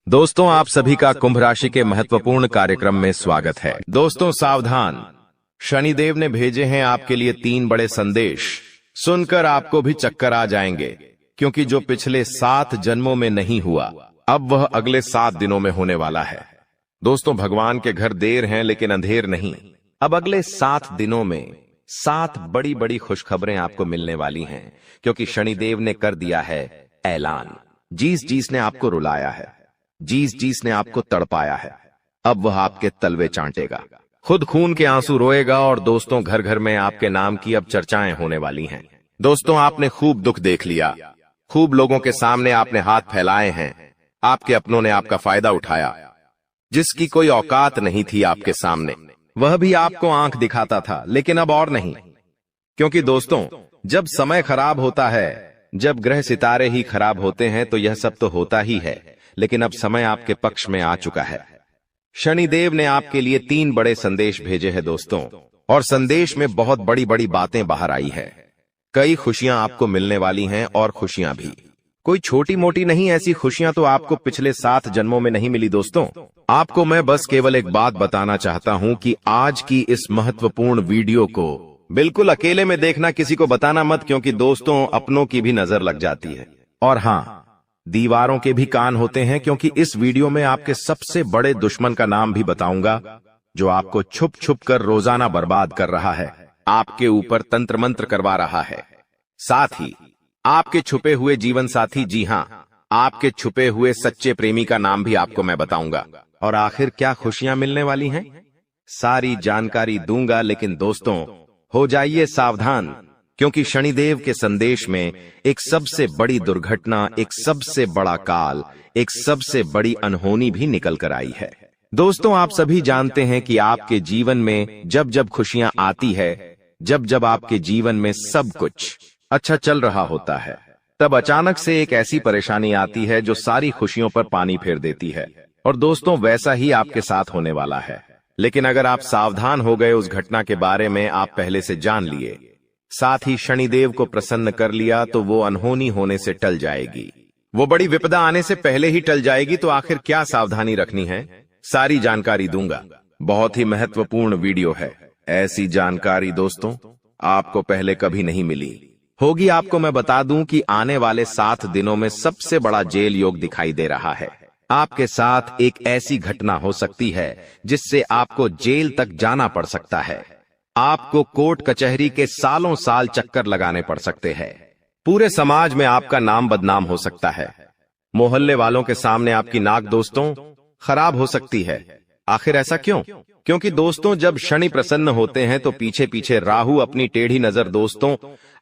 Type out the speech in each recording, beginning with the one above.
दोस्तों, आप सभी का कुंभ राशि के महत्वपूर्ण कार्यक्रम में स्वागत है। दोस्तों सावधान, शनिदेव ने भेजे हैं आपके लिए 3 बड़े संदेश। सुनकर आपको भी चक्कर आ जाएंगे, क्योंकि जो पिछले 7 जन्मों में नहीं हुआ, अब वह अगले 7 दिनों में होने वाला है। दोस्तों, भगवान के घर देर हैं लेकिन अंधेर नहीं। अब अगले 7 दिनों में 7 बड़ी बड़ी खुशखबरें आपको मिलने वाली हैं, क्योंकि शनिदेव ने कर दिया है ऐलान। जीस ने आपको रुलाया है, जीस ने आपको तड़पाया है, अब वह आपके तलवे चाटेगा, खुद खून के आंसू रोएगा। और दोस्तों, घर घर में आपके नाम की अब चर्चाएं होने वाली हैं। दोस्तों, आपने खूब दुख देख लिया, खूब लोगों के सामने आपने हाथ फैलाए हैं। आपके अपनों ने आपका फायदा उठाया, जिसकी कोई औकात नहीं थी आपके सामने, वह भी आपको आंख दिखाता था। लेकिन अब और नहीं, क्योंकि दोस्तों, जब समय खराब होता है, जब ग्रह सितारे ही खराब होते हैं, तो यह सब तो होता ही है, लेकिन अब समय आपके पक्ष में आ चुका है। शनिदेव ने आपके लिए 3 बड़े संदेश भेजे हैं दोस्तों, और संदेश में बहुत बड़ी बड़ी बातें बाहर आई है। कई खुशियां आपको मिलने वाली हैं, और खुशियां भी कोई छोटी मोटी नहीं। ऐसी खुशियां तो आपको पिछले 7 जन्मों में नहीं मिली। दोस्तों, आपको मैं बस केवल एक बात बताना चाहता हूं कि आज की इस महत्वपूर्ण वीडियो को बिल्कुल अकेले में देखना, किसी को बताना मत, क्योंकि दोस्तों अपनों की भी नजर लग जाती है। और हाँ, दीवारों के भी कान होते हैं, क्योंकि इस वीडियो में आपके सबसे बड़े दुश्मन का नाम भी बताऊंगा, जो आपको छुप छुप कर रोजाना बर्बाद कर रहा है, आपके ऊपर तंत्र मंत्र करवा रहा है। साथ ही आपके छुपे हुए जीवन साथी, जी हां, आपके छुपे हुए सच्चे प्रेमी का नाम भी आपको मैं बताऊंगा। और आखिर क्या खुशियां मिलने वाली हैं, सारी जानकारी दूंगा। लेकिन दोस्तों, हो जाइए सावधान, क्योंकि शनिदेव के संदेश में एक सबसे बड़ी दुर्घटना, एक सबसे बड़ा काल, एक सबसे बड़ी अनहोनी भी निकल कर आई है। दोस्तों, आप सभी जानते हैं कि आपके जीवन में जब जब खुशियां आती है, जब जब आपके जीवन में सब कुछ अच्छा चल रहा होता है, तब अचानक से एक ऐसी परेशानी आती है जो सारी खुशियों पर पानी फेर देती है। और दोस्तों, वैसा ही आपके साथ होने वाला है। लेकिन अगर आप सावधान हो गए, उस घटना के बारे में आप पहले से जान लिए, साथ ही शनिदेव को प्रसन्न कर लिया, तो वो अनहोनी होने से टल जाएगी, वो बड़ी विपदा आने से पहले ही टल जाएगी। तो आखिर क्या सावधानी रखनी है, सारी जानकारी दूंगा। बहुत ही महत्वपूर्ण वीडियो है। ऐसी जानकारी दोस्तों आपको पहले कभी नहीं मिली होगी। आपको मैं बता दूं कि आने वाले 7 दिनों में सबसे बड़ा जेल योग दिखाई दे रहा है। आपके साथ एक ऐसी घटना हो सकती है जिससे आपको जेल तक जाना पड़ सकता है। आपको कोर्ट कचहरी के सालों साल चक्कर लगाने पड़ सकते हैं। पूरे समाज में आपका नाम बदनाम हो सकता है। मोहल्ले वालों के सामने आपकी नाक दोस्तों खराब हो सकती है। आखिर ऐसा क्यों? क्योंकि दोस्तों, जब शनि प्रसन्न होते हैं तो पीछे पीछे राहु अपनी टेढ़ी नजर दोस्तों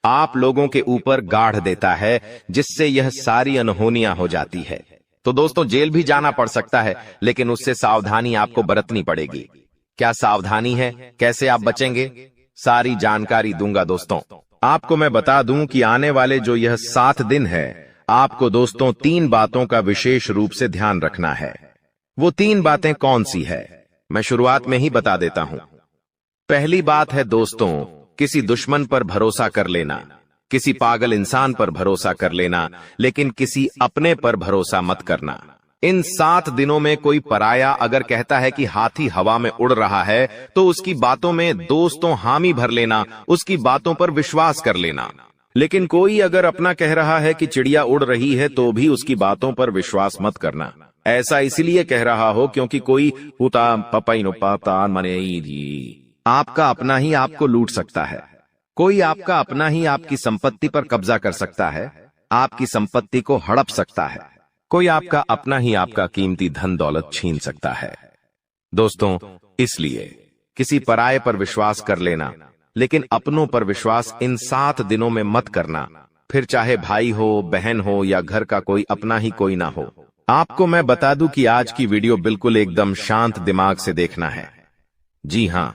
आप लोगों के ऊपर गाढ़ देता है, जिससे यह सारी अनहोनियां हो जाती है। तो दोस्तों, जेल भी जाना पड़ सकता है, लेकिन उससे सावधानी आपको बरतनी पड़ेगी। क्या सावधानी है, कैसे आप बचेंगे, सारी जानकारी दूंगा। दोस्तों, आपको मैं बता दूं कि आने वाले जो यह 7 दिन है, आपको दोस्तों 3 बातों का विशेष रूप से ध्यान रखना है। वो 3 बातें कौन सी है, मैं शुरुआत में ही बता देता हूं। पहली बात है दोस्तों, किसी दुश्मन पर भरोसा कर लेना, किसी पागल इंसान पर भरोसा कर लेना, लेकिन किसी अपने पर भरोसा मत करना। इन 7 दिनों में कोई पराया अगर कहता है कि हाथी हवा में उड़ रहा है, तो उसकी बातों में दोस्तों हामी भर लेना, उसकी बातों पर विश्वास कर लेना। लेकिन कोई अगर अपना कह रहा है कि चिड़िया उड़ रही है, तो भी उसकी बातों पर विश्वास मत करना। ऐसा इसलिए कह रहा हो क्योंकि कोई आपका अपना ही आपको लूट सकता है। कोई आपका अपना ही आपकी संपत्ति पर कब्जा कर सकता है, आपकी संपत्ति को हड़प सकता है। कोई आपका अपना ही आपका कीमती धन दौलत छीन सकता है। दोस्तों, इसलिए किसी पराये पर विश्वास कर लेना, लेकिन अपनों पर विश्वास इन 7 दिनों में मत करना, फिर चाहे भाई हो, बहन हो, या घर का कोई अपना ही कोई ना हो। आपको मैं बता दूं कि आज की वीडियो बिल्कुल एकदम शांत दिमाग से देखना है। जी हां,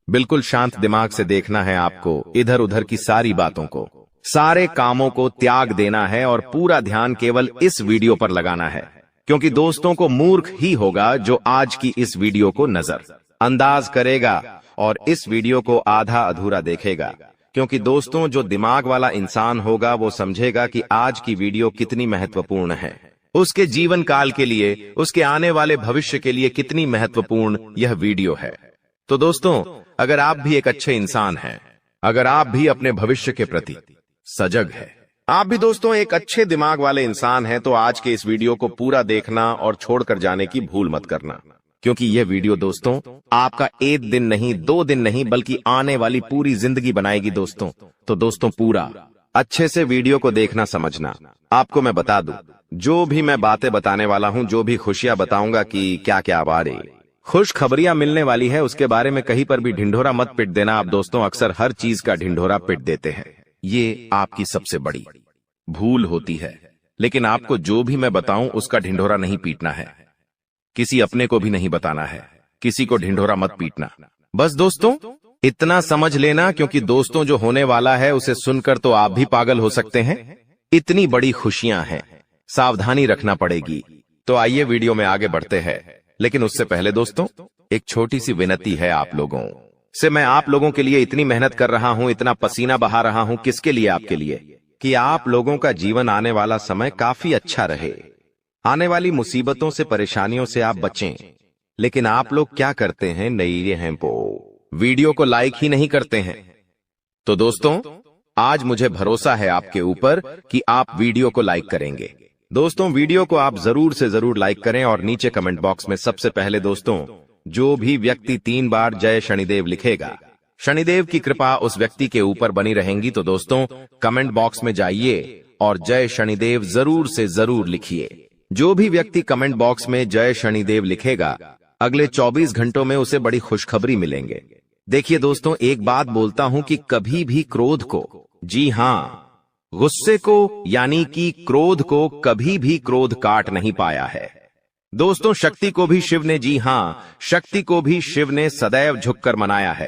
बिल्कुल शांत दिमाग से देखना है। आपको इधर उधर की सारी बातों को, सारे कामों को त्याग देना है और पूरा ध्यान केवल इस वीडियो पर लगाना है। क्योंकि दोस्तों को मूर्ख ही होगा जो आज की इस वीडियो को नजर अंदाज करेगा और इस वीडियो को आधा अधूरा देखेगा। क्योंकि दोस्तों, जो दिमाग वाला इंसान होगा वो समझेगा कि आज की वीडियो कितनी महत्वपूर्ण है। उसके जीवन काल के लिए, उसके आने वाले भविष्य के लिए कितनी महत्वपूर्ण यह वीडियो है। तो दोस्तों, अगर आप भी एक अच्छे इंसान हैं, अगर आप भी अपने भविष्य के प्रति सजग हैं, आप भी दोस्तों एक अच्छे दिमाग वाले इंसान हैं, तो आज के इस वीडियो को पूरा देखना और छोड़कर जाने की भूल मत करना, क्योंकि यह वीडियो दोस्तों आपका एक दिन नहीं, 2 दिन नहीं, बल्कि आने वाली पूरी जिंदगी बनाएगी दोस्तों। तो दोस्तों पूरा अच्छे से वीडियो को देखना, समझना। आपको मैं बता दूं, जो भी मैं बातें बताने वाला हूं, जो भी खुशियां बताऊंगा कि क्या क्या बारे खुश खबरियां मिलने वाली है, उसके बारे में कहीं पर भी ढिंढोरा मत पिट देना। आप दोस्तों अक्सर हर चीज का ढिंढोरा पिट देते हैं, ये आपकी सबसे बड़ी भूल होती है। लेकिन आपको जो भी मैं बताऊं उसका ढिंढोरा नहीं पीटना है, किसी अपने को भी नहीं बताना है, किसी को ढिंढोरा मत पीटना। बस दोस्तों इतना समझ लेना, क्योंकि दोस्तों जो होने वाला है उसे सुनकर तो आप भी पागल हो सकते हैं। इतनी बड़ी खुशियां हैं, सावधानी रखना पड़ेगी। तो आइए वीडियो में आगे बढ़ते हैं, लेकिन उससे पहले दोस्तों एक छोटी सी विनती है आप लोगों से। मैं आप लोगों के लिए इतनी मेहनत कर रहा हूं, इतना पसीना बहा रहा हूं, किसके लिए? आपके लिए, कि आप लोगों का जीवन आने वाला समय काफी अच्छा रहे, आने वाली मुसीबतों से, परेशानियों से आप बचें। लेकिन आप लोग क्या करते हैं? नई हैं वीडियो को लाइक ही नहीं करते हैं। तो दोस्तों आज मुझे भरोसा है आपके ऊपर कि आप वीडियो को लाइक करेंगे। दोस्तों वीडियो को आप जरूर से जरूर लाइक करें और नीचे कमेंट बॉक्स में सबसे पहले दोस्तों जो भी व्यक्ति 3 बार जय शनिदेव लिखेगा, शनिदेव की कृपा उस व्यक्ति के ऊपर बनी रहेंगी। तो दोस्तों कमेंट बॉक्स में जाइए और जय शनिदेव जरूर से जरूर लिखिए। जो भी व्यक्ति कमेंट बॉक्स में जय शनिदेव लिखेगा, अगले 24 घंटों में उसे बड़ी खुशखबरी मिलेंगे। देखिए दोस्तों, एक बात बोलता हूं कि कभी भी क्रोध को, जी हां गुस्से को, यानी कि क्रोध को, कभी भी क्रोध काट नहीं पाया है। दोस्तों शक्ति को भी शिव ने, जी हां शक्ति को भी शिव ने सदैव झुककर मनाया है।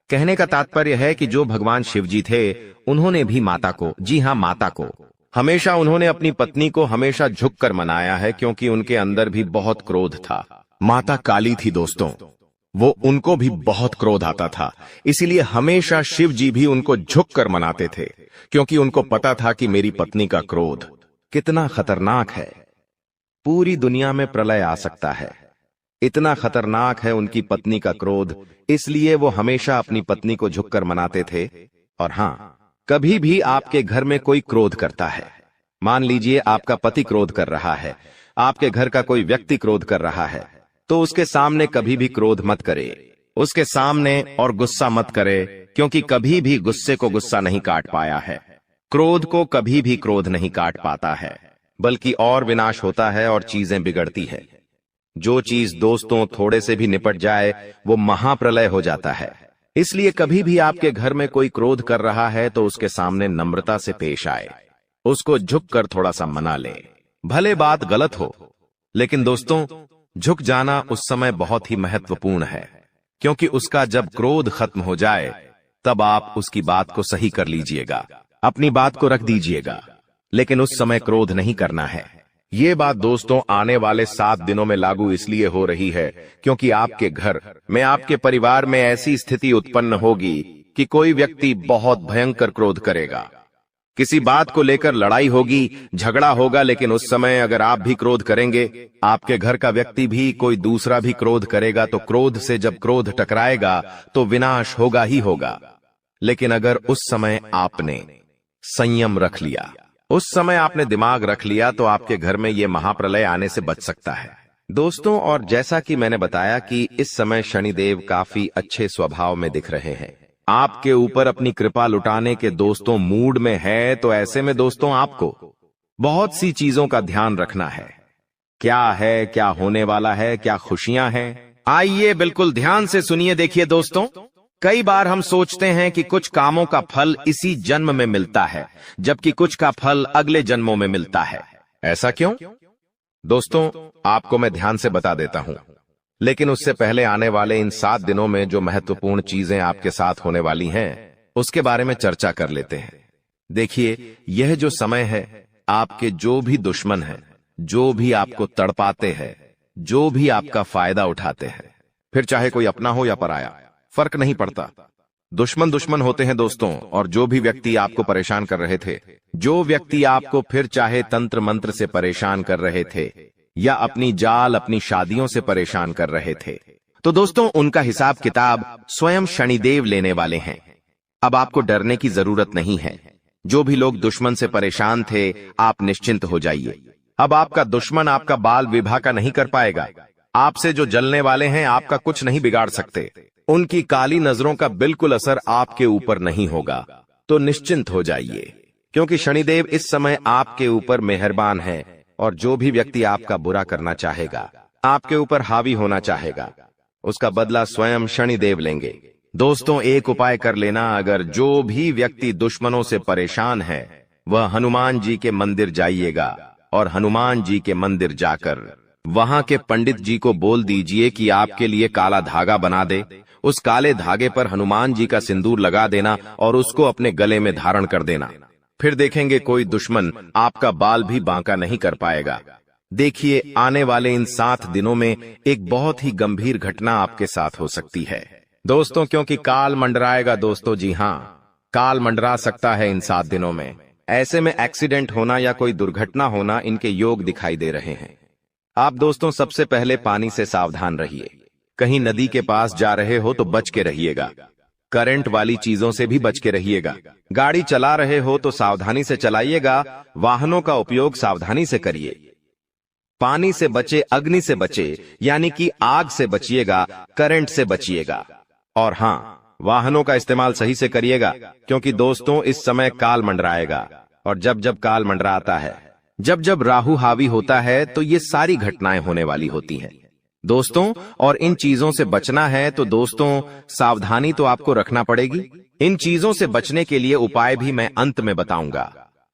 कहने का तात्पर्य है कि जो भगवान शिव जी थे, उन्होंने भी माता को, जी हां माता को, हमेशा उन्होंने अपनी पत्नी को हमेशा झुककर मनाया है, क्योंकि उनके अंदर भी बहुत क्रोध था। माता काली थी दोस्तों, वो उनको भी बहुत क्रोध आता था, इसीलिए हमेशा शिव जी भी उनको झुककर मनाते थे, क्योंकि उनको पता था कि मेरी पत्नी का क्रोध कितना खतरनाक है, पूरी दुनिया में प्रलय आ सकता है, इतना खतरनाक है उनकी पत्नी का क्रोध। इसलिए वो हमेशा अपनी पत्नी को झुककर मनाते थे। और हां, कभी भी आपके घर में कोई क्रोध करता है, मान लीजिए आपका पति क्रोध कर रहा है, आपके घर का कोई व्यक्ति क्रोध कर रहा है, तो उसके सामने कभी भी क्रोध मत करे, उसके सामने और गुस्सा मत करे, क्योंकि कभी भी गुस्से को गुस्सा नहीं काट पाया है, क्रोध को कभी भी क्रोध नहीं काट पाता है, बल्कि और विनाश होता है और चीजें बिगड़ती है। जो चीज दोस्तों थोड़े से भी निपट जाए वो महाप्रलय हो जाता है। इसलिए कभी भी आपके घर में कोई क्रोध कर रहा है तो उसके सामने नम्रता से पेश आए, उसको झुककर थोड़ा सा मना ले। भले बात गलत हो, लेकिन दोस्तों झुक जाना उस समय बहुत ही महत्वपूर्ण है, क्योंकि उसका जब क्रोध खत्म हो जाए तब आप उसकी बात को सही कर लीजिएगा, अपनी बात को रख दीजिएगा, लेकिन उस समय क्रोध नहीं करना है। ये बात दोस्तों आने वाले 7 दिनों में लागू इसलिए हो रही है क्योंकि आपके घर में, आपके परिवार में ऐसी स्थिति उत्पन्न होगी कि कोई व्यक्ति बहुत भयंकर क्रोध करेगा, किसी बात को लेकर लड़ाई होगी, झगड़ा होगा। लेकिन उस समय अगर आप भी क्रोध करेंगे, आपके घर का व्यक्ति भी, कोई दूसरा भी क्रोध करेगा, तो क्रोध से जब क्रोध टकराएगा तो विनाश होगा ही होगा। लेकिन अगर उस समय आपने संयम रख लिया, उस समय आपने दिमाग रख लिया, तो आपके घर में यह महाप्रलय आने से बच सकता है दोस्तों। और जैसा कि मैंने बताया कि इस समय शनिदेव काफी अच्छे स्वभाव में दिख रहे हैं, आपके ऊपर अपनी कृपा लुटाने के दोस्तों मूड में है। तो ऐसे में दोस्तों आपको बहुत सी चीजों का ध्यान रखना है। क्या है, क्या होने वाला है, क्या खुशियां हैं, आइए बिल्कुल ध्यान से सुनिए। देखिए दोस्तों, कई बार हम सोचते हैं कि कुछ कामों का फल इसी जन्म में मिलता है, जबकि कुछ का फल अगले जन्मों में मिलता है। ऐसा क्यों? दोस्तों आपको मैं ध्यान से बता देता हूं, लेकिन उससे पहले आने वाले इन 7 दिनों में जो महत्वपूर्ण चीजें आपके साथ होने वाली हैं, उसके बारे में चर्चा कर लेते हैं। देखिए, यह जो समय है, आपके जो भी दुश्मन हैं, जो भी आपको तड़पाते हैं, जो भी आपका फायदा उठाते हैं, फिर चाहे कोई अपना हो या पराया, फर्क नहीं पड़ता दुश्मन दुश्मन होते हैं दोस्तों, और जो भी व्यक्ति आपको परेशान कर रहे थे, जो व्यक्ति आपको फिर चाहे तंत्र मंत्र से परेशान कर रहे थे या अपनी जाल अपनी शादियों से परेशान कर रहे थे, तो दोस्तों उनका हिसाब किताब स्वयं शनिदेव लेने वाले हैं। अब आपको डरने की जरूरत नहीं है। जो भी लोग दुश्मन से परेशान थे, आप निश्चिंत हो जाइए। अब आपका दुश्मन आपका बाल विवाह का नहीं कर पाएगा। आपसे जो जलने वाले हैं आपका कुछ नहीं बिगाड़ सकते। उनकी काली नजरों का बिल्कुल असर आपके ऊपर नहीं होगा। तो निश्चिंत हो जाइए, क्योंकि शनिदेव इस समय आपके ऊपर मेहरबान है, और जो भी व्यक्ति आपका बुरा करना चाहेगा, आपके ऊपर हावी होना चाहेगा, उसका बदला स्वयं शनिदेव लेंगे। दोस्तों एक उपाय कर लेना, अगर जो भी व्यक्ति दुश्मनों से परेशान है वह हनुमान जी के मंदिर जाइएगा, और हनुमान जी के मंदिर जाकर वहां के पंडित जी को बोल दीजिए कि आपके लिए काला धागा बना दे। उस काले धागे पर हनुमान जी का सिंदूर लगा देना और उसको अपने गले में धारण कर देना। फिर देखेंगे कोई दुश्मन आपका बाल भी बांका नहीं कर पाएगा। देखिए आने वाले इन 7 दिनों में एक बहुत ही गंभीर घटना आपके साथ हो सकती है दोस्तों, क्योंकि काल मंडराएगा दोस्तों। जी हां, काल मंडरा सकता है इन 7 दिनों में। ऐसे में एक्सीडेंट होना या कोई दुर्घटना होना इनके योग दिखाई दे रहे हैं। आप दोस्तों सबसे पहले पानी से सावधान रहिए। कहीं नदी के पास जा रहे हो तो बच के रहिएगा। करंट वाली चीजों से भी बच के रहिएगा। गाड़ी चला रहे हो तो सावधानी से चलाइएगा। वाहनों का उपयोग सावधानी से करिए। पानी से बचे, अग्नि से बचे, यानी कि आग से बचिएगा, करंट से बचिएगा। और हां, वाहनों का इस्तेमाल सही से करिएगा, क्योंकि दोस्तों इस समय काल मंडराएगा। और जब जब काल मंडराता है, जब जब राहु हावी होता है, तो ये सारी घटनाएं होने वाली होती हैं दोस्तों। और इन चीजों से बचना है तो दोस्तों सावधानी तो आपको रखना पड़ेगी। इन चीजों से बचने के लिए उपाय भी मैं अंत में बताऊंगा,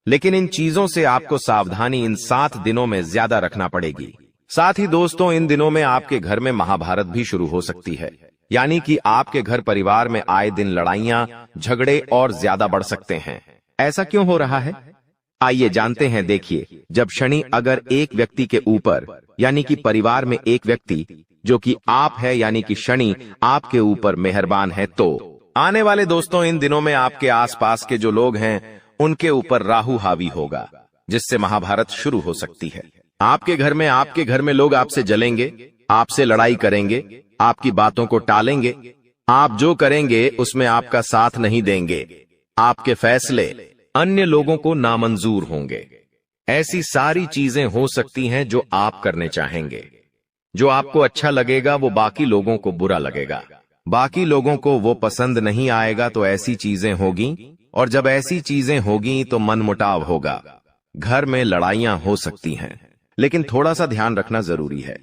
लेकिन इन चीजों से आपको सावधानी इन 7 दिनों में ज्यादा रखना पड़ेगी। साथ ही दोस्तों इन दिनों में आपके घर में महाभारत भी शुरू हो सकती है, यानी कि आपके घर परिवार में आए दिन लड़ाइयां, झगड़े और ज्यादा बढ़ सकते हैं। ऐसा क्यों हो रहा है, आइए जानते हैं। देखिए, जब शनि अगर एक व्यक्ति के ऊपर, यानी कि परिवार में एक व्यक्ति जो कि आप है, यानी कि शनि आपके ऊपर मेहरबान है, तो आने वाले दोस्तों इन दिनों में आपके आसपास के जो लोग हैं उनके ऊपर राहु हावी होगा, जिससे महाभारत शुरू हो सकती है। आपके घर में लोग आपसे जलेंगे, आपसे लड़ाई करेंगे, आपकी बातों को टालेंगे। आप जो करेंगे उसमें आपका साथ नहीं देंगे। आपके फैसले अन्य लोगों को नामंजूर होंगे। ऐसी सारी चीजें हो सकती हैं जो आप करने चाहेंगे। जो आपको अच्छा लगेगा वो बाकी लोगों को बुरा लगेगा, बाकी लोगों को वो पसंद नहीं आएगा। तो ऐसी चीजें होगी, और जब ऐसी चीजें होगी तो मनमुटाव होगा, घर में लड़ाइयां हो सकती हैं। लेकिन थोड़ा सा ध्यान रखना जरूरी है।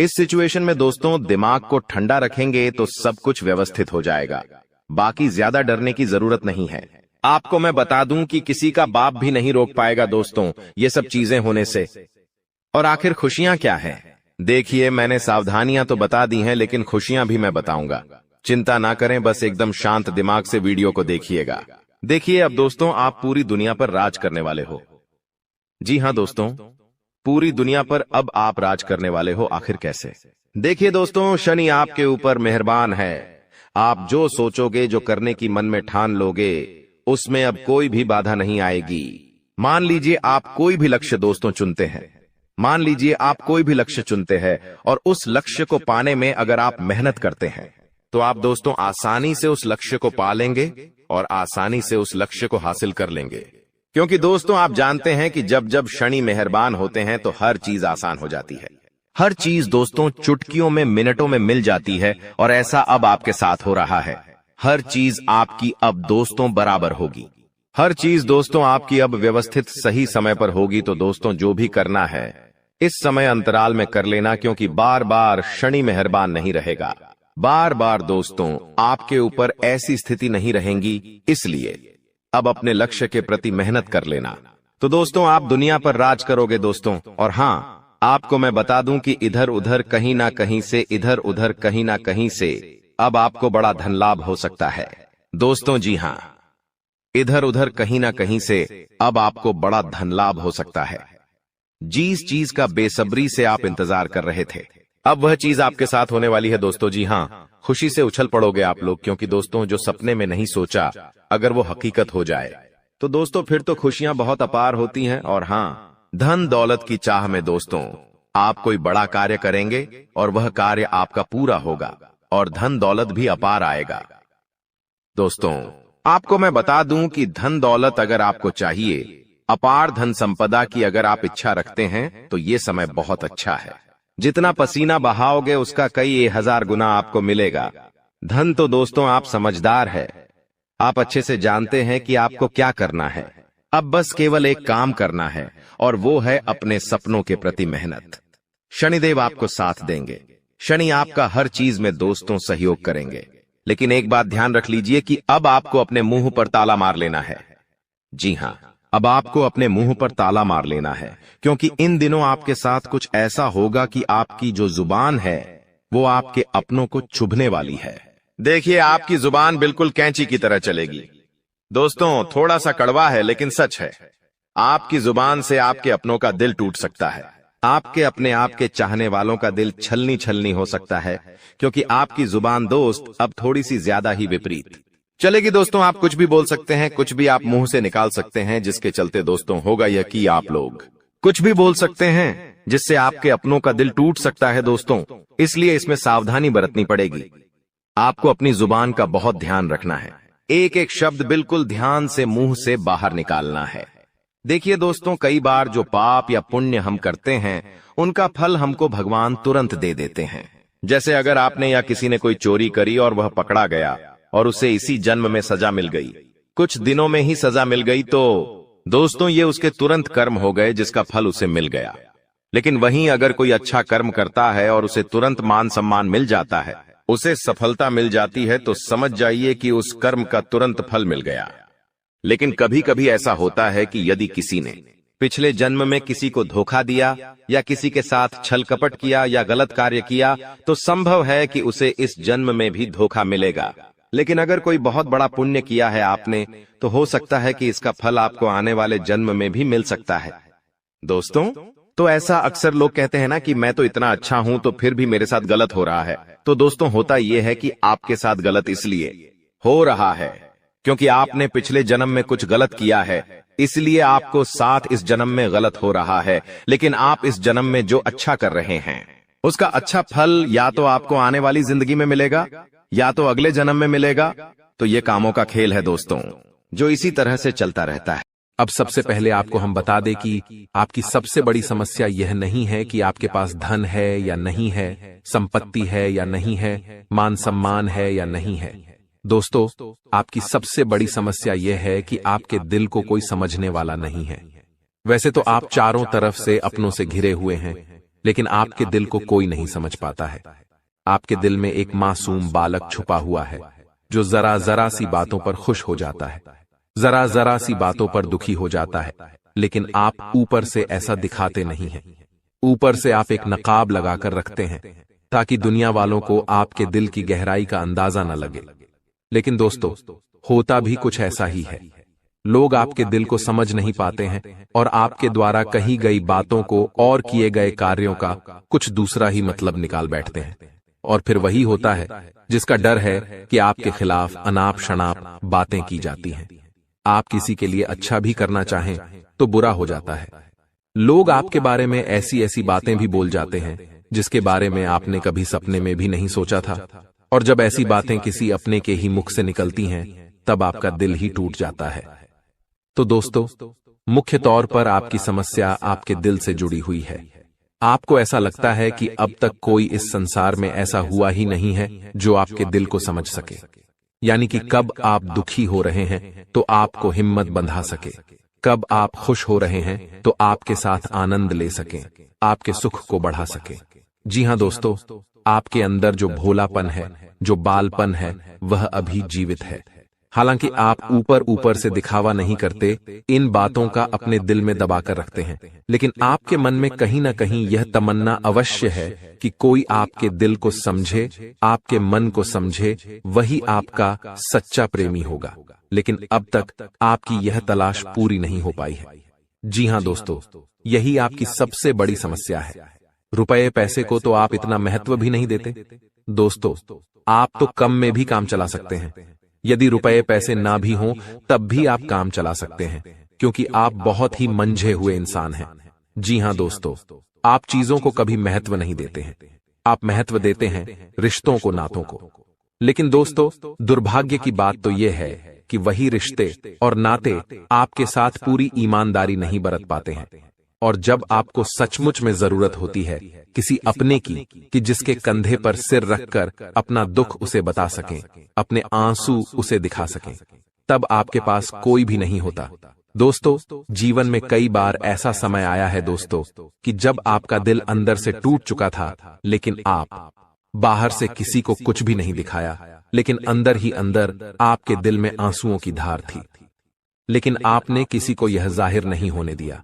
इस सिचुएशन में दोस्तों दिमाग को ठंडा रखेंगे तो सब कुछ व्यवस्थित हो जाएगा। बाकी ज्यादा डरने की जरूरत नहीं है। आपको मैं बता दूं कि किसी का बाप भी नहीं रोक पाएगा दोस्तों ये सब चीजें होने से। और आखिर खुशियां क्या है? देखिए मैंने सावधानियां तो बता दी हैं, लेकिन खुशियां भी मैं बताऊंगा। चिंता ना करें, बस एकदम शांत दिमाग से वीडियो को देखिएगा। देखिए अब दोस्तों आप पूरी दुनिया पर राज करने वाले हो। जी हां दोस्तों, पूरी दुनिया पर अब आप राज करने वाले हो। आखिर कैसे? देखिए दोस्तों, शनि आपके ऊपर मेहरबान है। आप जो सोचोगे, जो करने की मन में ठान लोगे, उसमें अब कोई भी बाधा नहीं आएगी। मान लीजिए आप कोई भी लक्ष्य दोस्तों चुनते हैं, मान लीजिए आप कोई भी लक्ष्य चुनते हैं, और उस लक्ष्य को पाने में अगर आप मेहनत करते हैं तो आप दोस्तों आसानी से उस लक्ष्य को पा लेंगे और आसानी से उस लक्ष्य को हासिल कर लेंगे। क्योंकि दोस्तों आप जानते हैं कि जब जब शनि मेहरबान होते हैं तो हर चीज आसान हो जाती है। हर चीज दोस्तों चुटकियों में, मिनटों में मिल जाती है, और ऐसा अब आपके साथ हो रहा है। हर चीज आपकी अब दोस्तों बराबर होगी। हर चीज दोस्तों आपकी अब व्यवस्थित सही समय पर होगी। तो दोस्तों जो भी करना है इस समय अंतराल में कर लेना, क्योंकि बार बार शनि मेहरबान नहीं रहेगा। बार बार दोस्तों आपके ऊपर ऐसी स्थिति नहीं रहेंगी, इसलिए अब अपने लक्ष्य के प्रति मेहनत कर लेना। तो दोस्तों आप दुनिया पर राज करोगे दोस्तों। और हां, आपको मैं बता दूं कि इधर उधर कहीं ना कहीं से, इधर उधर कहीं ना कहीं से अब आपको बड़ा धन लाभ हो सकता है दोस्तों। जी हां, इधर उधर कहीं ना कहीं से अब आपको बड़ा धन लाभ हो सकता है। जिस चीज का बेसब्री से आप इंतजार कर रहे थे, अब वह चीज आपके साथ होने वाली है दोस्तों। जी हाँ, खुशी से उछल पड़ोगे आप लोग, क्योंकि दोस्तों जो सपने में नहीं सोचा अगर वो हकीकत हो जाए तो दोस्तों फिर तो खुशियां बहुत अपार होती हैं। और हाँ, धन दौलत की चाह में दोस्तों आप कोई बड़ा कार्य करेंगे और वह कार्य आपका पूरा होगा और धन दौलत भी अपार आएगा। दोस्तों आपको मैं बता दूं कि धन दौलत अगर आपको चाहिए, अपार धन संपदा की अगर आप इच्छा रखते हैं, तो ये समय बहुत अच्छा है। जितना पसीना बहाओगे उसका कई 1000 गुना आपको मिलेगा। धन तो दोस्तों आप समझदार है, आप अच्छे से जानते हैं कि आपको क्या करना है। अब बस केवल एक काम करना है और वो है अपने सपनों के प्रति मेहनत। शनिदेव आपको साथ देंगे। शनि आपका हर चीज में दोस्तों सहयोग करेंगे। लेकिन एक बात ध्यान रख लीजिए कि अब आपको अपने मुंह पर ताला मार लेना है। जी हाँ, अब आपको अपने मुंह पर ताला मार लेना है, क्योंकि इन दिनों आपके साथ कुछ ऐसा होगा कि आपकी जो जुबान है वो आपके अपनों को चुभने वाली है। देखिए आपकी जुबान बिल्कुल कैंची की तरह चलेगी। दोस्तों थोड़ा सा कड़वा है लेकिन सच है। आपकी जुबान से आपके अपनों का दिल टूट सकता है। आपके अपने आप के चाहने वालों का दिल छलनी छलनी हो सकता है, क्योंकि आपकी जुबान दोस्त अब थोड़ी सी ज्यादा ही विपरीत चलेगी। दोस्तों आप कुछ भी बोल सकते हैं, कुछ भी आप मुंह से निकाल सकते हैं, जिसके चलते दोस्तों होगा यह कि आप लोग कुछ भी बोल सकते हैं जिससे आपके अपनों का दिल टूट सकता है दोस्तों। इसलिए इसमें सावधानी बरतनी पड़ेगी। आपको अपनी जुबान का बहुत ध्यान रखना है। एक एक शब्द बिल्कुल ध्यान से मुंह से बाहर निकालना है। देखिए दोस्तों, कई बार जो पाप या पुण्य हम करते हैं उनका फल हमको भगवान तुरंत दे देते हैं। जैसे अगर आपने या किसी ने कोई चोरी करी और वह पकड़ा गया और उसे इसी जन्म में सजा मिल गई, कुछ दिनों में ही सजा मिल गई, तो दोस्तों ये उसके तुरंत कर्म हो गए जिसका फल उसे मिल गया। लेकिन वहीं अगर कोई अच्छा कर्म करता है और उसे तुरंत मान सम्मान मिल जाता है, उसे सफलता मिल जाती है, तो समझ जाइए कि उस कर्म का तुरंत फल मिल गया। लेकिन कभी कभी ऐसा होता है कि यदि किसी ने पिछले जन्म में किसी को धोखा दिया या किसी के साथ छल कपट किया या गलत कार्य किया, तो संभव है कि उसे इस जन्म में भी धोखा मिलेगा। लेकिन अगर कोई बहुत बड़ा पुण्य किया है आपने, तो हो सकता है कि इसका फल आपको आने वाले जन्म में भी मिल सकता है। दोस्तों तो ऐसा अक्सर लोग कहते हैं ना कि मैं तो इतना अच्छा हूं तो फिर भी मेरे साथ गलत हो रहा है। तो दोस्तों होता यह है कि आपके साथ गलत इसलिए हो रहा है क्योंकि आपने पिछले जन्म में कुछ गलत किया है, इसलिए आपको साथ इस जन्म में गलत हो रहा है। लेकिन आप इस जन्म में जो अच्छा कर रहे हैं उसका अच्छा फल या तो आपको आने वाली जिंदगी में मिलेगा या तो अगले जन्म में मिलेगा। तो ये कामों का खेल है दोस्तों, जो इसी तरह से चलता रहता है। अब सबसे पहले आपको हम बता दें कि आपकी सबसे बड़ी समस्या यह नहीं है कि आपके पास धन है या नहीं है, संपत्ति है या नहीं है, मान सम्मान है या नहीं है। दोस्तों आपकी सबसे बड़ी समस्या यह है कि आपके दिल को कोई समझने वाला नहीं है। वैसे तो आप चारों तरफ से अपनों से घिरे हुए हैं, लेकिन आपके दिल को कोई नहीं समझ पाता है। आपके दिल में एक मासूम बालक छुपा हुआ है जो जरा जरा सी बातों पर खुश हो जाता है, जरा जरा सी बातों पर दुखी हो जाता है। लेकिन आप ऊपर से ऐसा दिखाते नहीं हैं। ऊपर से आप एक नकाब लगाकर रखते हैं ताकि दुनिया वालों को आपके दिल की गहराई का अंदाजा न लगे। लेकिन दोस्तों होता भी कुछ ऐसा ही है। लोग आपके दिल को समझ नहीं पाते हैं और आपके द्वारा कही गई बातों को और किए गए कार्यों का कुछ दूसरा ही मतलब निकाल बैठते हैं। और फिर वही होता है जिसका डर है कि आपके खिलाफ अनाप शनाप बातें की जाती हैं। आप किसी के लिए अच्छा भी करना चाहें तो बुरा हो जाता है। लोग आपके बारे में ऐसी ऐसी बातें भी बोल जाते हैं जिसके बारे में आपने कभी सपने में भी नहीं सोचा था। और जब ऐसी बातें किसी अपने के ही मुख से निकलती हैं, तब आपका दिल ही टूट जाता है। तो दोस्तों मुख्य तौर पर आपकी समस्या आपके दिल से जुड़ी हुई है। आपको ऐसा लगता है कि अब तक कोई इस संसार में ऐसा हुआ ही नहीं है जो आपके दिल को समझ सके। यानी कि कब आप दुखी हो रहे हैं तो आपको हिम्मत बंधा सके, कब आप खुश हो रहे हैं तो आपके साथ आनंद ले सके, आपके सुख को बढ़ा सके। जी हां दोस्तों, आपके अंदर जो भोलापन है, जो बालपन है, वह अभी जीवित है। हालांकि आप ऊपर ऊपर से दिखावा नहीं करते, इन बातों का अपने दिल में दबाकर रखते हैं, लेकिन आपके मन में कहीं ना कहीं यह तमन्ना अवश्य है कि कोई आपके दिल को समझे, आपके मन को समझे, वही आपका सच्चा प्रेमी होगा। लेकिन अब तक आपकी यह तलाश पूरी नहीं हो पाई है। जी हां दोस्तों, यही आपकी सबसे बड़ी समस्या है। रुपए पैसे को तो आप इतना महत्व भी नहीं देते। दोस्तों, आप तो कम में भी काम चला सकते हैं। यदि रुपए पैसे ना भी हों तब भी आप काम चला सकते हैं, क्योंकि आप बहुत ही मंझे हुए इंसान हैं। जी हां दोस्तों, आप चीजों को कभी महत्व नहीं देते हैं, आप महत्व देते हैं रिश्तों को, नातों को। लेकिन दोस्तों, दुर्भाग्य की बात तो यह है कि वही रिश्ते और नाते आपके साथ पूरी ईमानदारी नहीं बरत पाते हैं। और जब आपको सचमुच में जरूरत होती है किसी अपने की, कि जिसके कंधे पर सिर रखकर अपना दुख उसे बता सकें, अपने आंसू उसे दिखा सकें, तब आपके पास कोई भी नहीं होता। दोस्तों, जीवन में कई बार ऐसा समय आया है दोस्तों कि जब आपका दिल अंदर से टूट चुका था, लेकिन आप बाहर से किसी को कुछ भी नहीं दिखाया, लेकिन अंदर ही अंदर आपके दिल में आंसुओं की धार थी, लेकिन आपने किसी को यह जाहिर नहीं होने दिया।